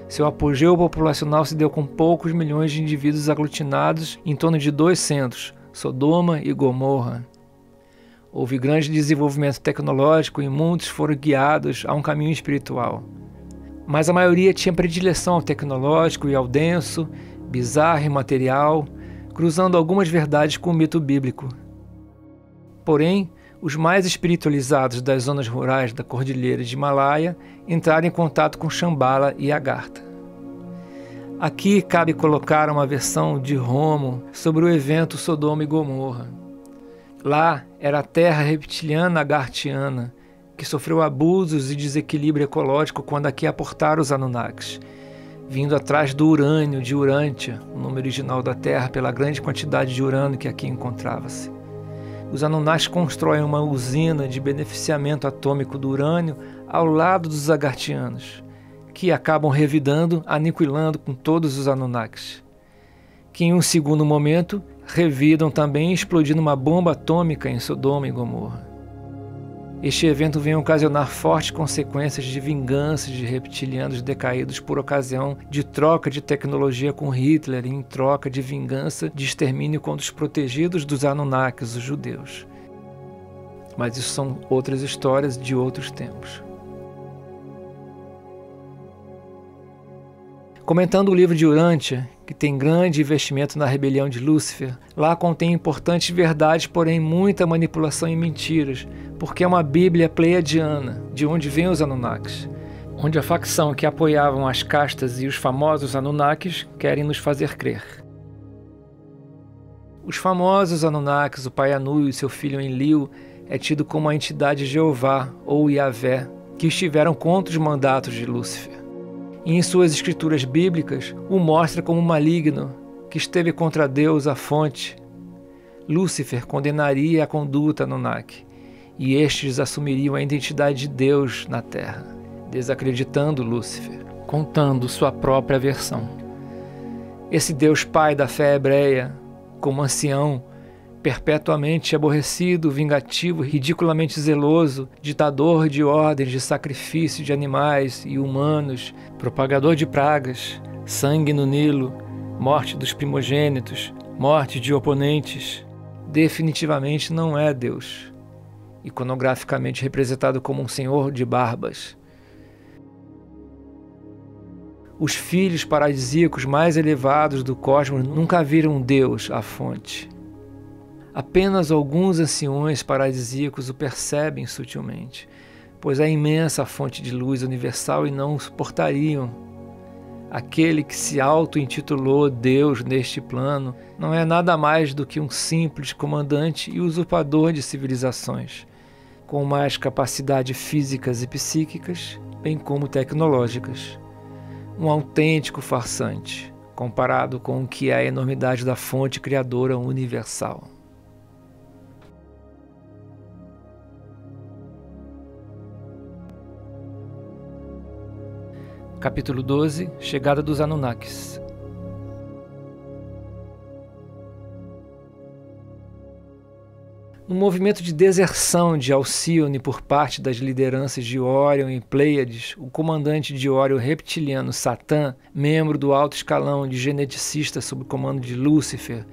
Seu apogeu populacional se deu com poucos milhões de indivíduos aglutinados em torno de 2 centros, Sodoma e Gomorra. Houve grande desenvolvimento tecnológico e muitos foram guiados a um caminho espiritual. Mas a maioria tinha predileção ao tecnológico e ao denso, bizarro e material, cruzando algumas verdades com o mito bíblico. Porém, os mais espiritualizados das zonas rurais da Cordilheira de Himalaia entraram em contato com Shambhala e Agartha. Aqui cabe colocar uma versão de Romo sobre o evento Sodoma e Gomorra. Lá era a terra reptiliana agartiana, que sofreu abusos e desequilíbrio ecológico quando aqui aportaram os Anunnakis, vindo atrás do urânio de Urântia, o nome original da Terra, pela grande quantidade de urânio que aqui encontrava-se. Os Anunnakis constroem uma usina de beneficiamento atômico do urânio ao lado dos agartianos, que acabam revidando, aniquilando com todos os Anunnakis, que em um segundo momento revidam também explodindo uma bomba atômica em Sodoma e Gomorra. Este evento vem ocasionar fortes consequências de vingança de reptilianos decaídos por ocasião de troca de tecnologia com Hitler e em troca de vingança de extermínio contra os protegidos dos Anunnakis, os judeus. Mas isso são outras histórias de outros tempos. Comentando o livro de Urântia, que tem grande investimento na rebelião de Lúcifer, lá contém importantes verdades, porém muita manipulação e mentiras, porque é uma Bíblia pleiadiana, de onde vêm os Anunnakis, onde a facção que apoiavam as castas e os famosos Anunnakis querem nos fazer crer. Os famosos Anunnakis, o pai Anu e seu filho Enlil, é tido como a entidade Jeová ou Yahvé, que estiveram contra os mandatos de Lúcifer. E em suas escrituras bíblicas, o mostra como maligno, que esteve contra Deus, a fonte. Lúcifer condenaria a conduta Anunnaki, e estes assumiriam a identidade de Deus na Terra, desacreditando Lúcifer, contando sua própria versão. Esse Deus Pai da fé hebreia, como ancião, perpetuamente aborrecido, vingativo, ridiculamente zeloso, ditador de ordens de sacrifício de animais e humanos, propagador de pragas, sangue no Nilo, morte dos primogênitos, morte de oponentes, definitivamente não é Deus, iconograficamente representado como um senhor de barbas. Os filhos paradisíacos mais elevados do cosmos nunca viram Deus, a fonte. Apenas alguns anciões paradisíacos o percebem sutilmente, pois é imensa a fonte de luz universal e não o suportariam. Aquele que se auto-intitulou Deus neste plano não é nada mais do que um simples comandante e usurpador de civilizações, com mais capacidades físicas e psíquicas, bem como tecnológicas. Um autêntico farsante, comparado com o que é a enormidade da fonte criadora universal. Capítulo 12 – Chegada dos Anunnakis. No movimento de deserção de Alcione por parte das lideranças de Órion e Pleiades, o comandante de Órion reptiliano Satã, membro do alto escalão de geneticista sob o comando de Lúcifer,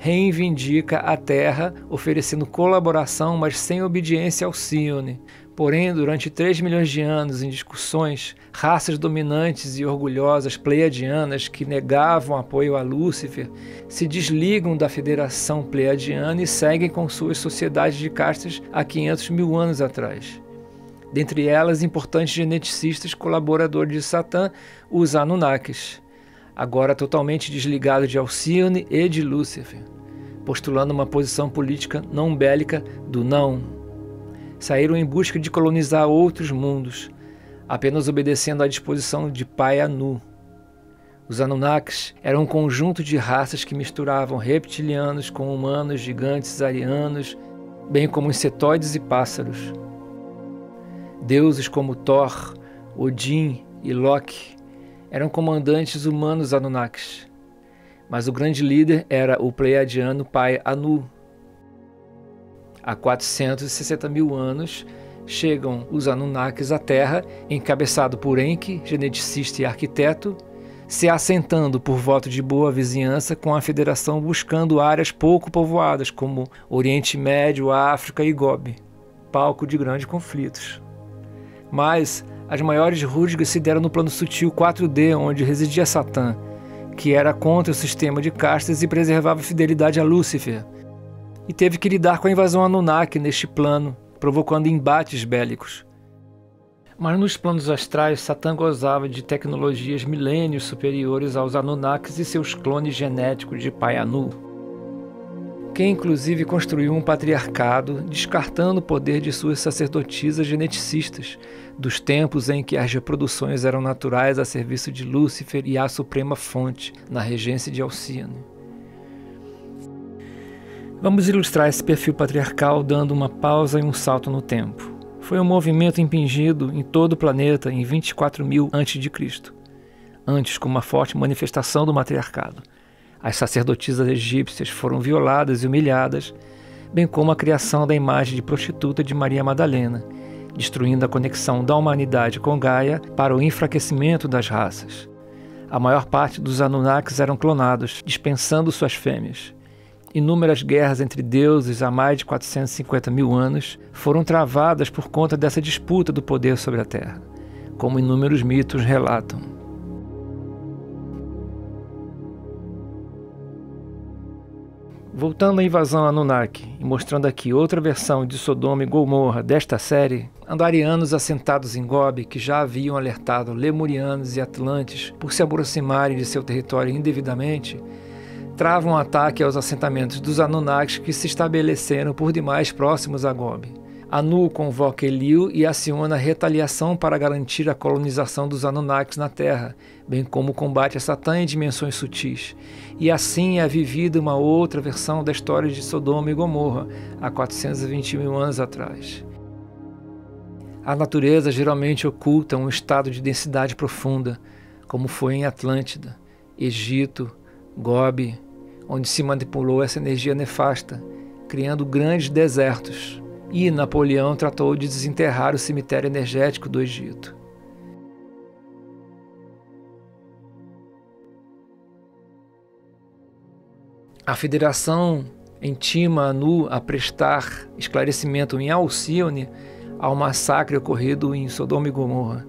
reivindica a Terra, oferecendo colaboração, mas sem obediência a Alcione. Porém, durante 3 milhões de anos em discussões, raças dominantes e orgulhosas pleiadianas que negavam apoio a Lúcifer se desligam da Federação Pleiadiana e seguem com suas sociedades de castas há 500 mil anos atrás. Dentre elas, importantes geneticistas colaboradores de Satã, os Anunnakis, agora totalmente desligados de Alcione e de Lúcifer, postulando uma posição política não bélica do não. Saíram em busca de colonizar outros mundos, apenas obedecendo à disposição de Pai Anu. Os Anunnakis eram um conjunto de raças que misturavam reptilianos com humanos, gigantes, arianos, bem como insetoides e pássaros. Deuses como Thor, Odin e Loki eram comandantes humanos Anunnakis, mas o grande líder era o pleiadiano Pai Anu. Há 460 mil anos, chegam os Anunnakis à Terra, encabeçado por Enki, geneticista e arquiteto, se assentando por voto de boa vizinhança com a Federação buscando áreas pouco povoadas, como Oriente Médio, África e Gobi, palco de grandes conflitos. Mas as maiores rusgas se deram no plano sutil 4D, onde residia Satã, que era contra o sistema de castas e preservava a fidelidade a Lúcifer, e teve que lidar com a invasão Anunnaki neste plano, provocando embates bélicos. Mas nos planos astrais, Satã gozava de tecnologias milênios superiores aos Anunnakis e seus clones genéticos de pai Anu, que inclusive construiu um patriarcado, descartando o poder de suas sacerdotisas geneticistas, dos tempos em que as reproduções eram naturais a serviço de Lúcifer e a suprema fonte, na regência de Alcíone. Vamos ilustrar esse perfil patriarcal dando uma pausa e um salto no tempo. Foi um movimento impingido em todo o planeta em 24.000 a.C., antes com uma forte manifestação do matriarcado. As sacerdotisas egípcias foram violadas e humilhadas, bem como a criação da imagem de prostituta de Maria Madalena, destruindo a conexão da humanidade com Gaia para o enfraquecimento das raças. A maior parte dos Anunnakis eram clonados, dispensando suas fêmeas. Inúmeras guerras entre deuses há mais de 450.000 anos foram travadas por conta dessa disputa do poder sobre a Terra, como inúmeros mitos relatam. Voltando à invasão Anunnaki e mostrando aqui outra versão de Sodoma e Gomorra desta série, andarianos assentados em Gobi, que já haviam alertado lemurianos e atlantes por se aproximarem de seu território indevidamente, travam um ataque aos assentamentos dos Anunnakis que se estabeleceram por demais próximos a Gobi. Anu convoca Eliu e aciona a retaliação para garantir a colonização dos Anunnakis na Terra, bem como o combate a Satã em dimensões sutis. E assim é vivida uma outra versão da história de Sodoma e Gomorra, há 420.000 anos atrás. A natureza geralmente oculta um estado de densidade profunda, como foi em Atlântida, Egito, Gobi, onde se manipulou essa energia nefasta, criando grandes desertos. E Napoleão tratou de desenterrar o cemitério energético do Egito. A Federação intima Anu a prestar esclarecimento em Alcíone ao massacre ocorrido em Sodoma e Gomorra.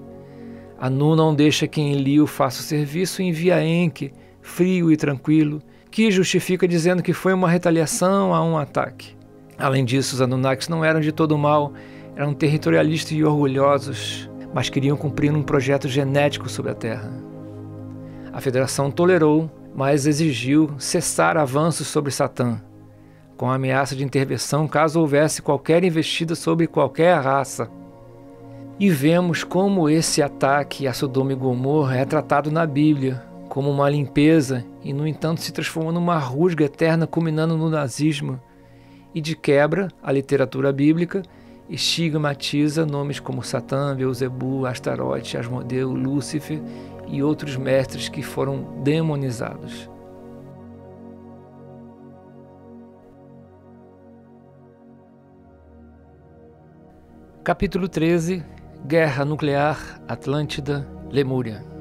Anu não deixa que Enlil faça o serviço e envia Enki, frio e tranquilo, que justifica dizendo que foi uma retaliação a um ataque. Além disso, os Anunnakis não eram de todo mal, eram territorialistas e orgulhosos, mas queriam cumprir um projeto genético sobre a Terra. A Federação tolerou, mas exigiu cessar avanços sobre Satã, com a ameaça de intervenção caso houvesse qualquer investida sobre qualquer raça. E vemos como esse ataque a Sodoma e Gomorra é tratado na Bíblia, como uma limpeza e, no entanto, se transformou numa rusga eterna culminando no nazismo. E de quebra, a literatura bíblica estigmatiza nomes como Satã, Beuzebu, Astarote, Asmodeu, Lúcifer e outros mestres que foram demonizados. Capítulo 13. Guerra Nuclear, Atlântida, Lemúria.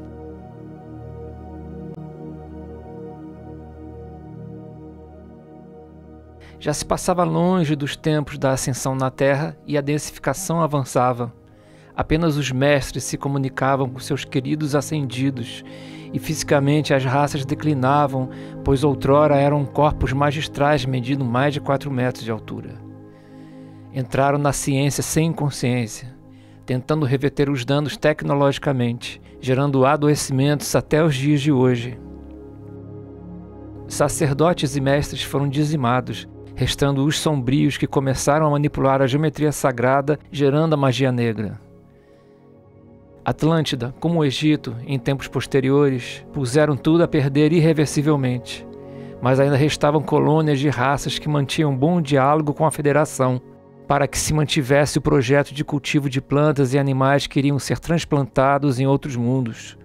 Já se passava longe dos tempos da ascensão na Terra e a densificação avançava. Apenas os mestres se comunicavam com seus queridos ascendidos e fisicamente as raças declinavam, pois outrora eram corpos magistrais medindo mais de 4 metros de altura. Entraram na ciência sem consciência, tentando reverter os danos tecnologicamente, gerando adoecimentos até os dias de hoje. Sacerdotes e mestres foram dizimados, restando os sombrios que começaram a manipular a geometria sagrada, gerando a magia negra. Atlântida, como o Egito, em tempos posteriores, puseram tudo a perder irreversivelmente, mas ainda restavam colônias de raças que mantinham bom diálogo com a Federação, para que se mantivesse o projeto de cultivo de plantas e animais que iriam ser transplantados em outros mundos.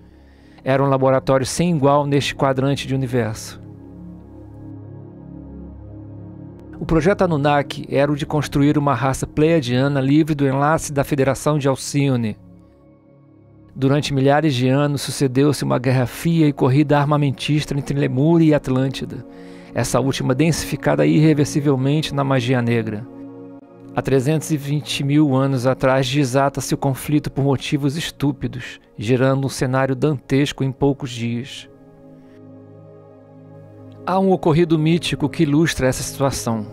Era um laboratório sem igual neste quadrante de universo. O projeto Anunnaki era o de construir uma raça pleiadiana livre do enlace da Federação de Alcíone. Durante milhares de anos sucedeu-se uma guerra fria e corrida armamentista entre Lemúria e Atlântida, essa última densificada irreversivelmente na magia negra. Há 320.000 anos atrás desata-se o conflito por motivos estúpidos, gerando um cenário dantesco em poucos dias. Há um ocorrido mítico que ilustra essa situação.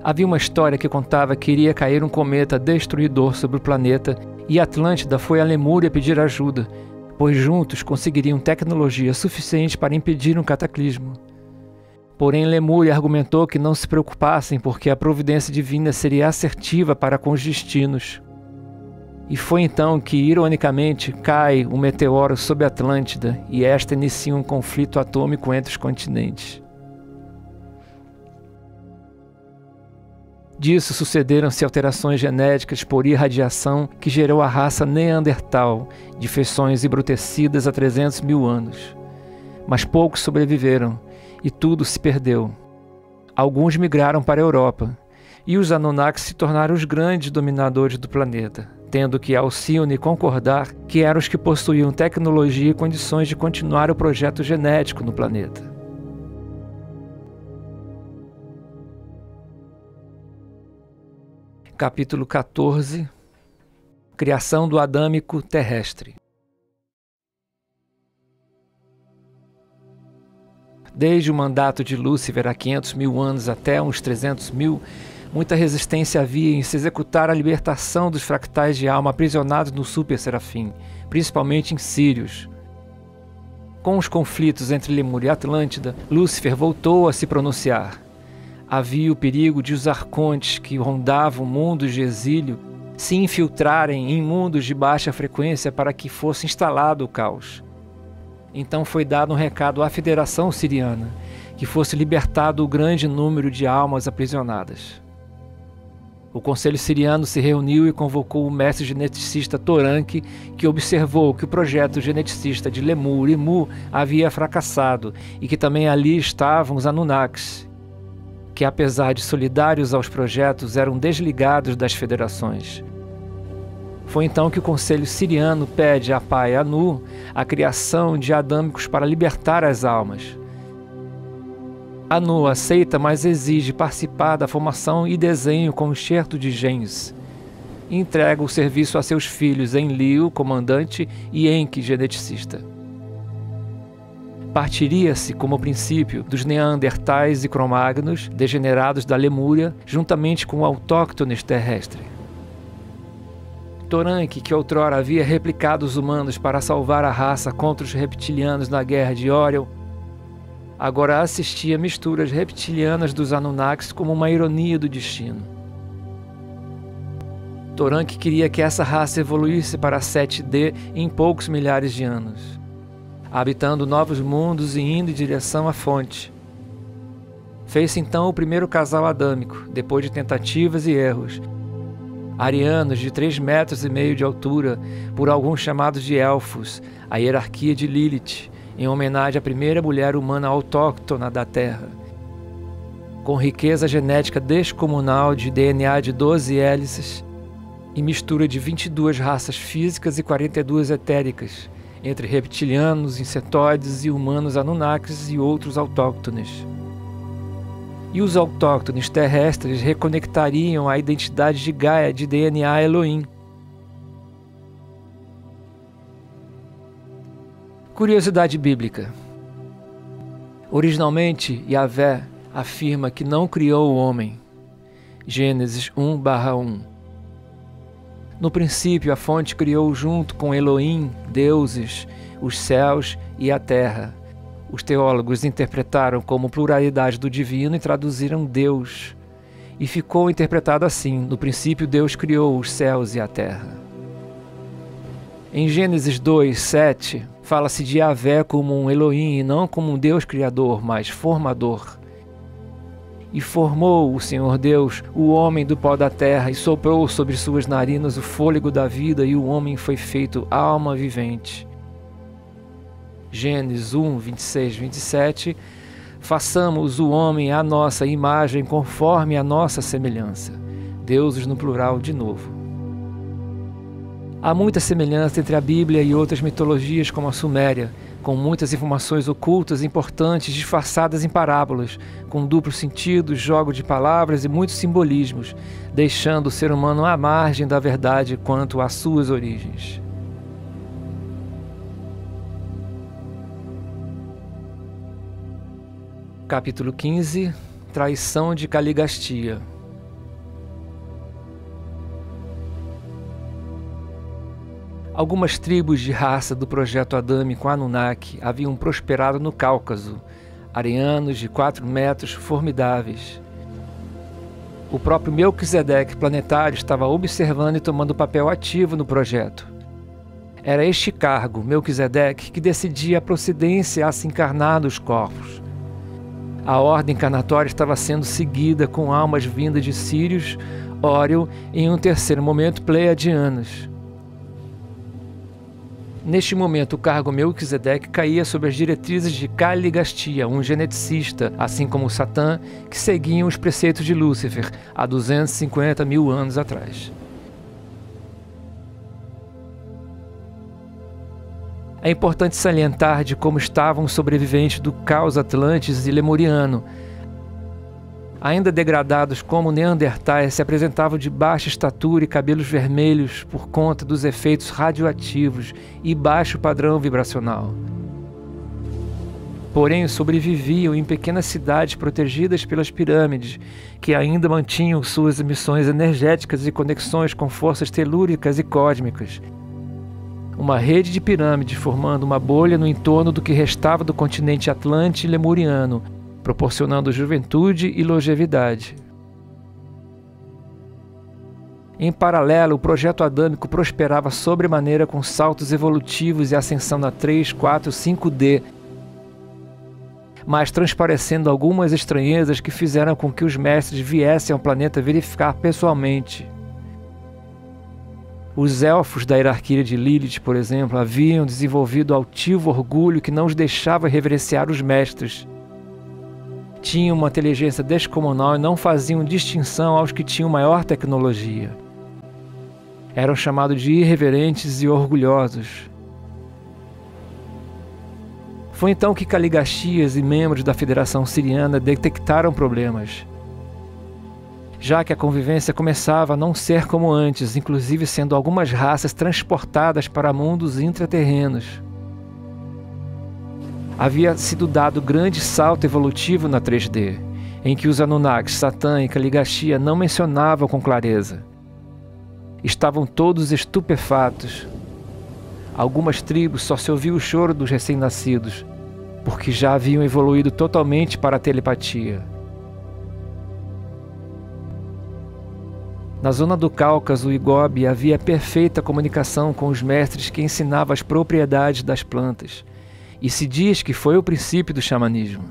Havia uma história que contava que iria cair um cometa destruidor sobre o planeta E Atlântida foi a Lemúria pedir ajuda, pois juntos conseguiriam tecnologia suficiente para impedir um cataclismo. Porém, Lemúria argumentou que não se preocupassem porque a providência divina seria assertiva para com os destinos. E foi então que, ironicamente, cai um meteoro sobre Atlântida e esta inicia um conflito atômico entre os continentes. Disso sucederam-se alterações genéticas por irradiação que gerou a raça Neandertal, de feições embrutecidas há 300 mil anos. Mas poucos sobreviveram, e tudo se perdeu. Alguns migraram para a Europa, e os Anunnakis se tornaram os grandes dominadores do planeta, tendo que Alcione concordar que eram os que possuíam tecnologia e condições de continuar o projeto genético no planeta. Capítulo 14 – Criação do Adâmico Terrestre. Desde o mandato de Lúcifer há 500 mil anos até uns 300 mil, muita resistência havia em se executar a libertação dos fractais de alma aprisionados no Super Serafim, principalmente em Sírios. Com os conflitos entre Lemúria e Atlântida, Lúcifer voltou a se pronunciar. Havia o perigo de os arcontes que rondavam mundos de exílio se infiltrarem em mundos de baixa frequência para que fosse instalado o caos. Então foi dado um recado à Federação Siriana, que fosse libertado o grande número de almas aprisionadas. O Conselho Siriano se reuniu e convocou o mestre geneticista Toranque, que observou que o projeto geneticista de Lemur e Mu havia fracassado e que também ali estavam os Anunnakis, que apesar de solidários aos projetos eram desligados das federações. Foi então que o Conselho Siriano pede a Pai Anu a criação de adâmicos para libertar as almas. Anu aceita, mas exige participar da formação e desenho com enxerto de genes. Entrega o serviço a seus filhos Enlil, comandante, e Enki, geneticista. Partiria-se como princípio dos Neandertais e Cromagnos, degenerados da Lemúria, juntamente com autóctones terrestres. Toranque, que outrora havia replicado os humanos para salvar a raça contra os reptilianos na Guerra de Oriel, agora assistia misturas reptilianas dos Anunnakis como uma ironia do destino. Toranque queria que essa raça evoluísse para a 7D em poucos milhares de anos, habitando novos mundos e indo em direção à fonte. Fez-se então o primeiro casal adâmico, depois de tentativas e erros. Arianos de 3,5 metros de altura, por alguns chamados de elfos, a hierarquia de Lilith, em homenagem à primeira mulher humana autóctona da Terra. Com riqueza genética descomunal de DNA de 12 hélices e mistura de 22 raças físicas e 42 etéricas, entre reptilianos, insetoides e humanos Anunnakis e outros autóctones. E os autóctones terrestres reconectariam a identidade de Gaia de DNA Elohim. Curiosidade bíblica. Originalmente, Yahvé afirma que não criou o homem. Gênesis 1/1. No princípio, a fonte criou junto com Elohim, deuses, os céus e a terra. Os teólogos interpretaram como pluralidade do divino e traduziram Deus. E ficou interpretado assim: no princípio Deus criou os céus e a terra. Em Gênesis 2:7, fala-se de Yahvé como um Elohim e não como um Deus criador, mas formador. E formou o Senhor Deus o homem do pó da terra e soprou sobre suas narinas o fôlego da vida e o homem foi feito alma vivente. Gênesis 1:26-27, façamos o homem à nossa imagem conforme a nossa semelhança. Deuses no plural de novo. Há muita semelhança entre a Bíblia e outras mitologias como a Suméria, com muitas informações ocultas importantes disfarçadas em parábolas, com duplo sentido, jogo de palavras e muitos simbolismos, deixando o ser humano à margem da verdade quanto às suas origens. Capítulo 15 – Traição de Caligastia. Algumas tribos de raça do projeto adâmico Anunnaki haviam prosperado no Cáucaso, arianos de 4 metros formidáveis. O próprio Melquisedeque planetário estava observando e tomando papel ativo no projeto. Era este cargo, Melquisedeque, que decidia a procedência a se encarnar nos corpos. A ordem encarnatória estava sendo seguida com almas vindas de Sírios, Órion e, em um terceiro momento, Pleiadianos. Neste momento, o cargo Melquisedeque caía sob as diretrizes de Caligastia, um geneticista, assim como Satã, que seguiam os preceitos de Lúcifer há 250 mil anos atrás. É importante salientar de como estavam os sobreviventes do caos Atlantes e Lemuriano. Ainda degradados como Neandertais, se apresentavam de baixa estatura e cabelos vermelhos por conta dos efeitos radioativos e baixo padrão vibracional. Porém, sobreviviam em pequenas cidades protegidas pelas pirâmides, que ainda mantinham suas emissões energéticas e conexões com forças telúricas e cósmicas. Uma rede de pirâmides formando uma bolha no entorno do que restava do continente Atlante e Lemuriano, proporcionando juventude e longevidade. Em paralelo, o projeto adâmico prosperava sobremaneira com saltos evolutivos e ascensão na 3, 4, 5D, mas transparecendo algumas estranhezas que fizeram com que os mestres viessem ao planeta verificar pessoalmente. Os elfos da hierarquia de Lilith, por exemplo, haviam desenvolvido altivo orgulho que não os deixava reverenciar os mestres. Tinham uma inteligência descomunal e não faziam distinção aos que tinham maior tecnologia. Eram chamados de irreverentes e orgulhosos. Foi então que Caligastias e membros da Federação Siriana detectaram problemas, já que a convivência começava a não ser como antes, inclusive sendo algumas raças transportadas para mundos intraterrenos. Havia sido dado grande salto evolutivo na 3D, em que os Anunnakis, Satã e Caligastia não mencionavam com clareza. Estavam todos estupefatos. Algumas tribos só se ouvia o choro dos recém-nascidos, porque já haviam evoluído totalmente para a telepatia. Na zona do Cáucaso e Gobi havia perfeita comunicação com os mestres que ensinavam as propriedades das plantas, e se diz que foi o princípio do xamanismo.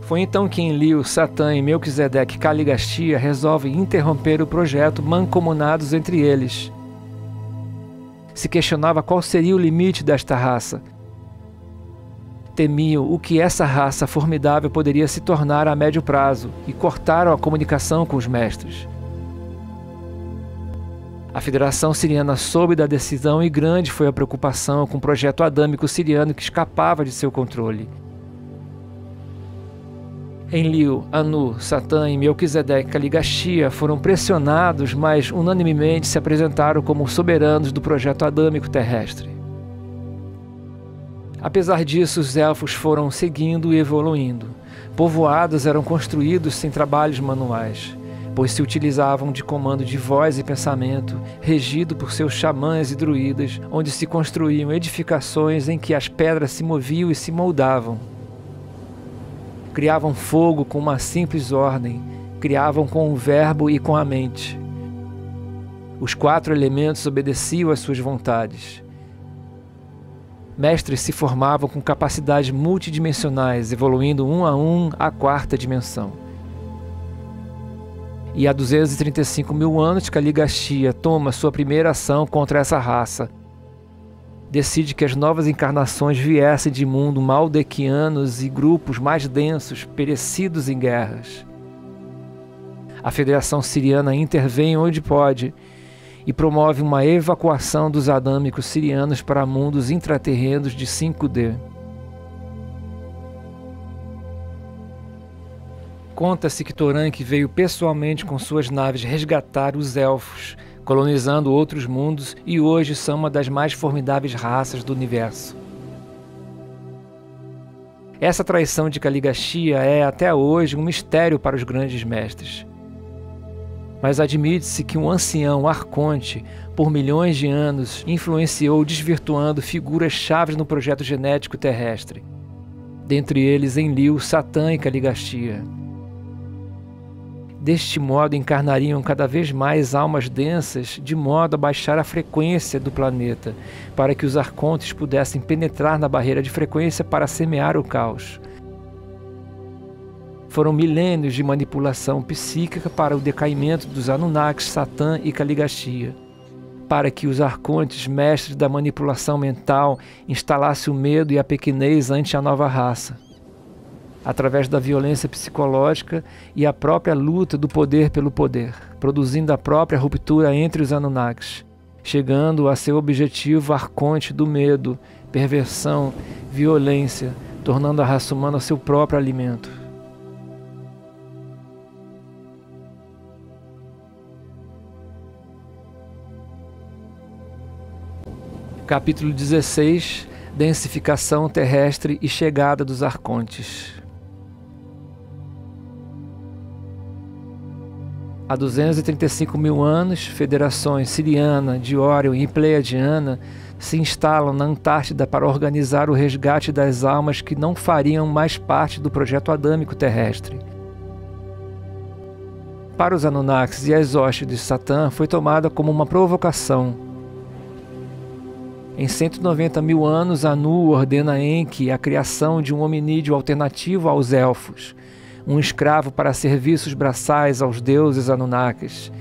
Foi então que Enlil, Satã e Melquisedeque Caligastia resolvem interromper o projeto mancomunados entre eles. Se questionava qual seria o limite desta raça. Temiam o que essa raça formidável poderia se tornar a médio prazo e cortaram a comunicação com os mestres. A Federação Siriana soube da decisão e grande foi a preocupação com o projeto adâmico siriano que escapava de seu controle. Enlil, Anu, Satã e Melquisedeque Caligastia foram pressionados, mas unanimemente se apresentaram como soberanos do projeto adâmico terrestre. Apesar disso, os elfos foram seguindo e evoluindo. Povoados eram construídos sem trabalhos manuais, pois se utilizavam de comando de voz e pensamento, regido por seus xamãs e druidas, onde se construíam edificações em que as pedras se moviam e se moldavam. Criavam fogo com uma simples ordem, criavam com o verbo e com a mente. Os 4 elementos obedeciam às suas vontades. Mestres se formavam com capacidades multidimensionais, evoluindo um a um à 4ª dimensão. E há 235 mil anos, Caligastia toma sua primeira ação contra essa raça. Decide que as novas encarnações viessem de mundo maldequianos e grupos mais densos, perecidos em guerras. A Federação Siriana intervém onde pode e promove uma evacuação dos adâmicos sirianos para mundos intraterrenos de 5D. Conta-se que Toranque veio pessoalmente com suas naves resgatar os elfos, colonizando outros mundos, e hoje são uma das mais formidáveis raças do universo. Essa traição de Caligastia é até hoje um mistério para os grandes mestres. Mas admite-se que um ancião arconte, por milhões de anos, influenciou desvirtuando figuras-chave no projeto genético terrestre. Dentre eles Enlil, Satã e Caligastia. Deste modo encarnariam cada vez mais almas densas, de modo a baixar a frequência do planeta, para que os arcontes pudessem penetrar na barreira de frequência para semear o caos. Foram milênios de manipulação psíquica para o decaimento dos Anunnakis, Satã e Caligastia, para que os arcontes, mestres da manipulação mental, instalassem o medo e a pequenez ante a nova raça, através da violência psicológica e a própria luta do poder pelo poder, produzindo a própria ruptura entre os Anunnakis, chegando a seu objetivo arconte do medo, perversão, violência, tornando a raça humana seu próprio alimento. Capítulo 16. Densificação terrestre e chegada dos arcontes. Há 235 mil anos, federações Siriana, de Órion e Pleiadiana se instalam na Antártida para organizar o resgate das almas que não fariam mais parte do projeto adâmico terrestre. Para os Anunnakis e as hostes de Satã, foi tomada como uma provocação. Em 190 mil anos, Anu ordena a Enki a criação de um hominídeo alternativo aos elfos, um escravo para serviços braçais aos deuses Anunnakis,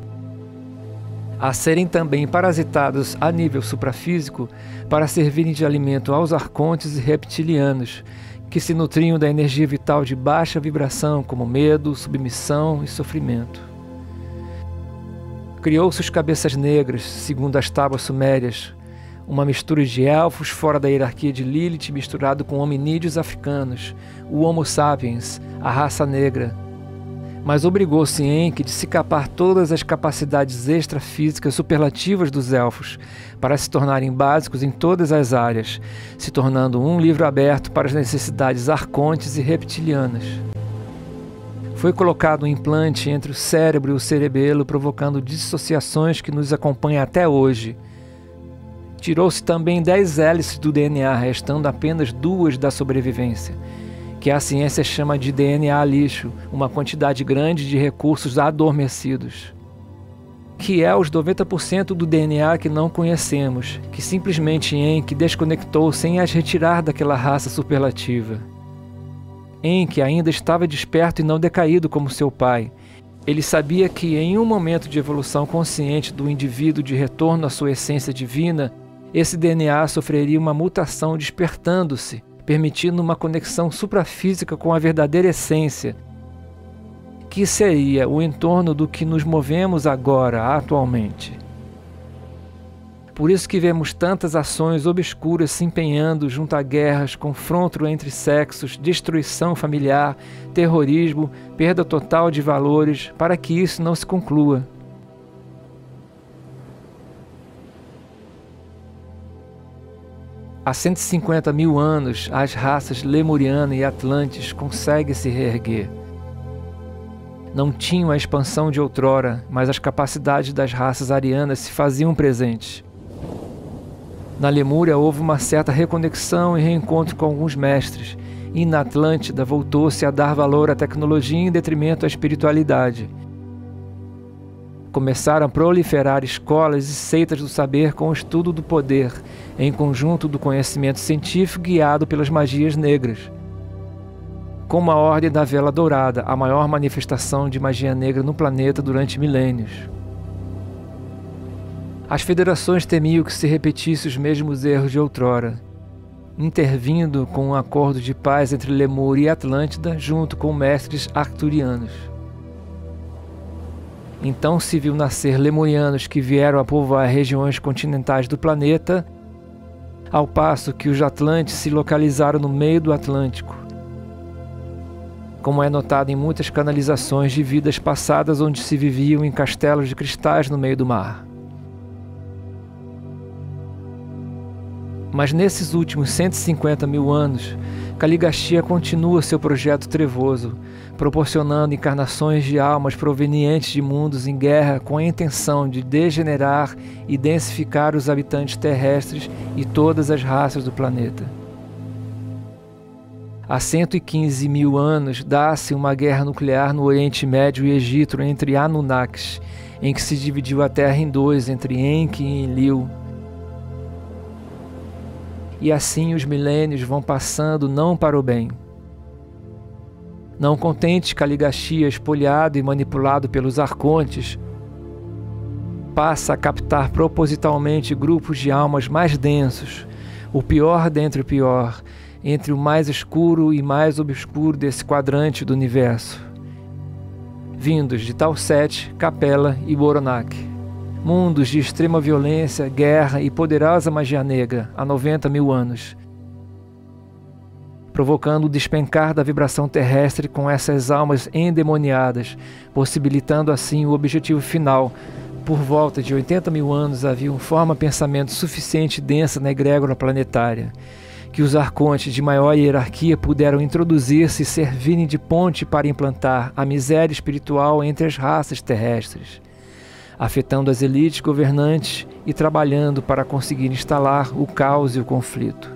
a serem também parasitados a nível suprafísico para servirem de alimento aos arcontes e reptilianos, que se nutriam da energia vital de baixa vibração, como medo, submissão e sofrimento. Criou-se os cabeças negras, segundo as tábuas sumérias, uma mistura de elfos fora da hierarquia de Lilith misturado com hominídeos africanos, o Homo sapiens, a raça negra. Mas obrigou-se Enki de se capar todas as capacidades extrafísicas superlativas dos elfos para se tornarem básicos em todas as áreas, se tornando um livro aberto para as necessidades arcontes e reptilianas. Foi colocado um implante entre o cérebro e o cerebelo, provocando dissociações que nos acompanham até hoje. Tirou-se também 10 hélices do DNA, restando apenas 2 da sobrevivência, que a ciência chama de DNA lixo, uma quantidade grande de recursos adormecidos, que é os 90% do DNA que não conhecemos, que simplesmente Enki desconectou sem as retirar daquela raça superlativa. Enki ainda estava desperto e não decaído como seu pai. Ele sabia que em um momento de evolução consciente do indivíduo de retorno à sua essência divina, esse DNA sofreria uma mutação despertando-se, permitindo uma conexão suprafísica com a verdadeira essência, que seria o entorno do que nos movemos agora, atualmente. Por isso que vemos tantas ações obscuras se empenhando junto a guerras, confronto entre sexos, destruição familiar, terrorismo, perda total de valores, para que isso não se conclua. Há 150 mil anos, as raças Lemuriana e Atlantes conseguem se reerguer. Não tinham a expansão de outrora, mas as capacidades das raças arianas se faziam presentes. Na Lemúria houve uma certa reconexão e reencontro com alguns mestres, e na Atlântida voltou-se a dar valor à tecnologia em detrimento à espiritualidade. Começaram a proliferar escolas e seitas do saber com o estudo do poder, em conjunto do conhecimento científico guiado pelas magias negras. Como a Ordem da Vela Dourada, a maior manifestação de magia negra no planeta durante milênios. As federações temiam que se repetissem os mesmos erros de outrora, intervindo com um acordo de paz entre Lemúria e Atlântida junto com mestres arcturianos. Então se viu nascer lemurianos que vieram a povoar regiões continentais do planeta, ao passo que os Atlantes se localizaram no meio do Atlântico, como é notado em muitas canalizações de vidas passadas onde se viviam em castelos de cristais no meio do mar. Mas nesses últimos 150 mil anos, Kaligastia continua seu projeto trevoso, proporcionando encarnações de almas provenientes de mundos em guerra com a intenção de degenerar e densificar os habitantes terrestres e todas as raças do planeta. Há 115 mil anos dá-se uma guerra nuclear no Oriente Médio e Egito entre Anunnakis, em que se dividiu a Terra em dois, entre Enki e Enlil. E assim os milênios vão passando não para o bem. Não contente Kaligastia, espoliado e manipulado pelos arcontes, passa a captar propositalmente grupos de almas mais densos, o pior dentre o pior, entre o mais escuro e mais obscuro desse quadrante do universo, vindos de Tau Set, Capella e Boronak, mundos de extrema violência, guerra e poderosa magia negra há 90 mil anos, provocando o despencar da vibração terrestre com essas almas endemoniadas, possibilitando assim o objetivo final. Por volta de 80 mil anos havia uma forma de pensamento suficiente densa na egrégora planetária, que os arcontes de maior hierarquia puderam introduzir-se e servirem de ponte para implantar a miséria espiritual entre as raças terrestres, afetando as elites governantes e trabalhando para conseguir instalar o caos e o conflito.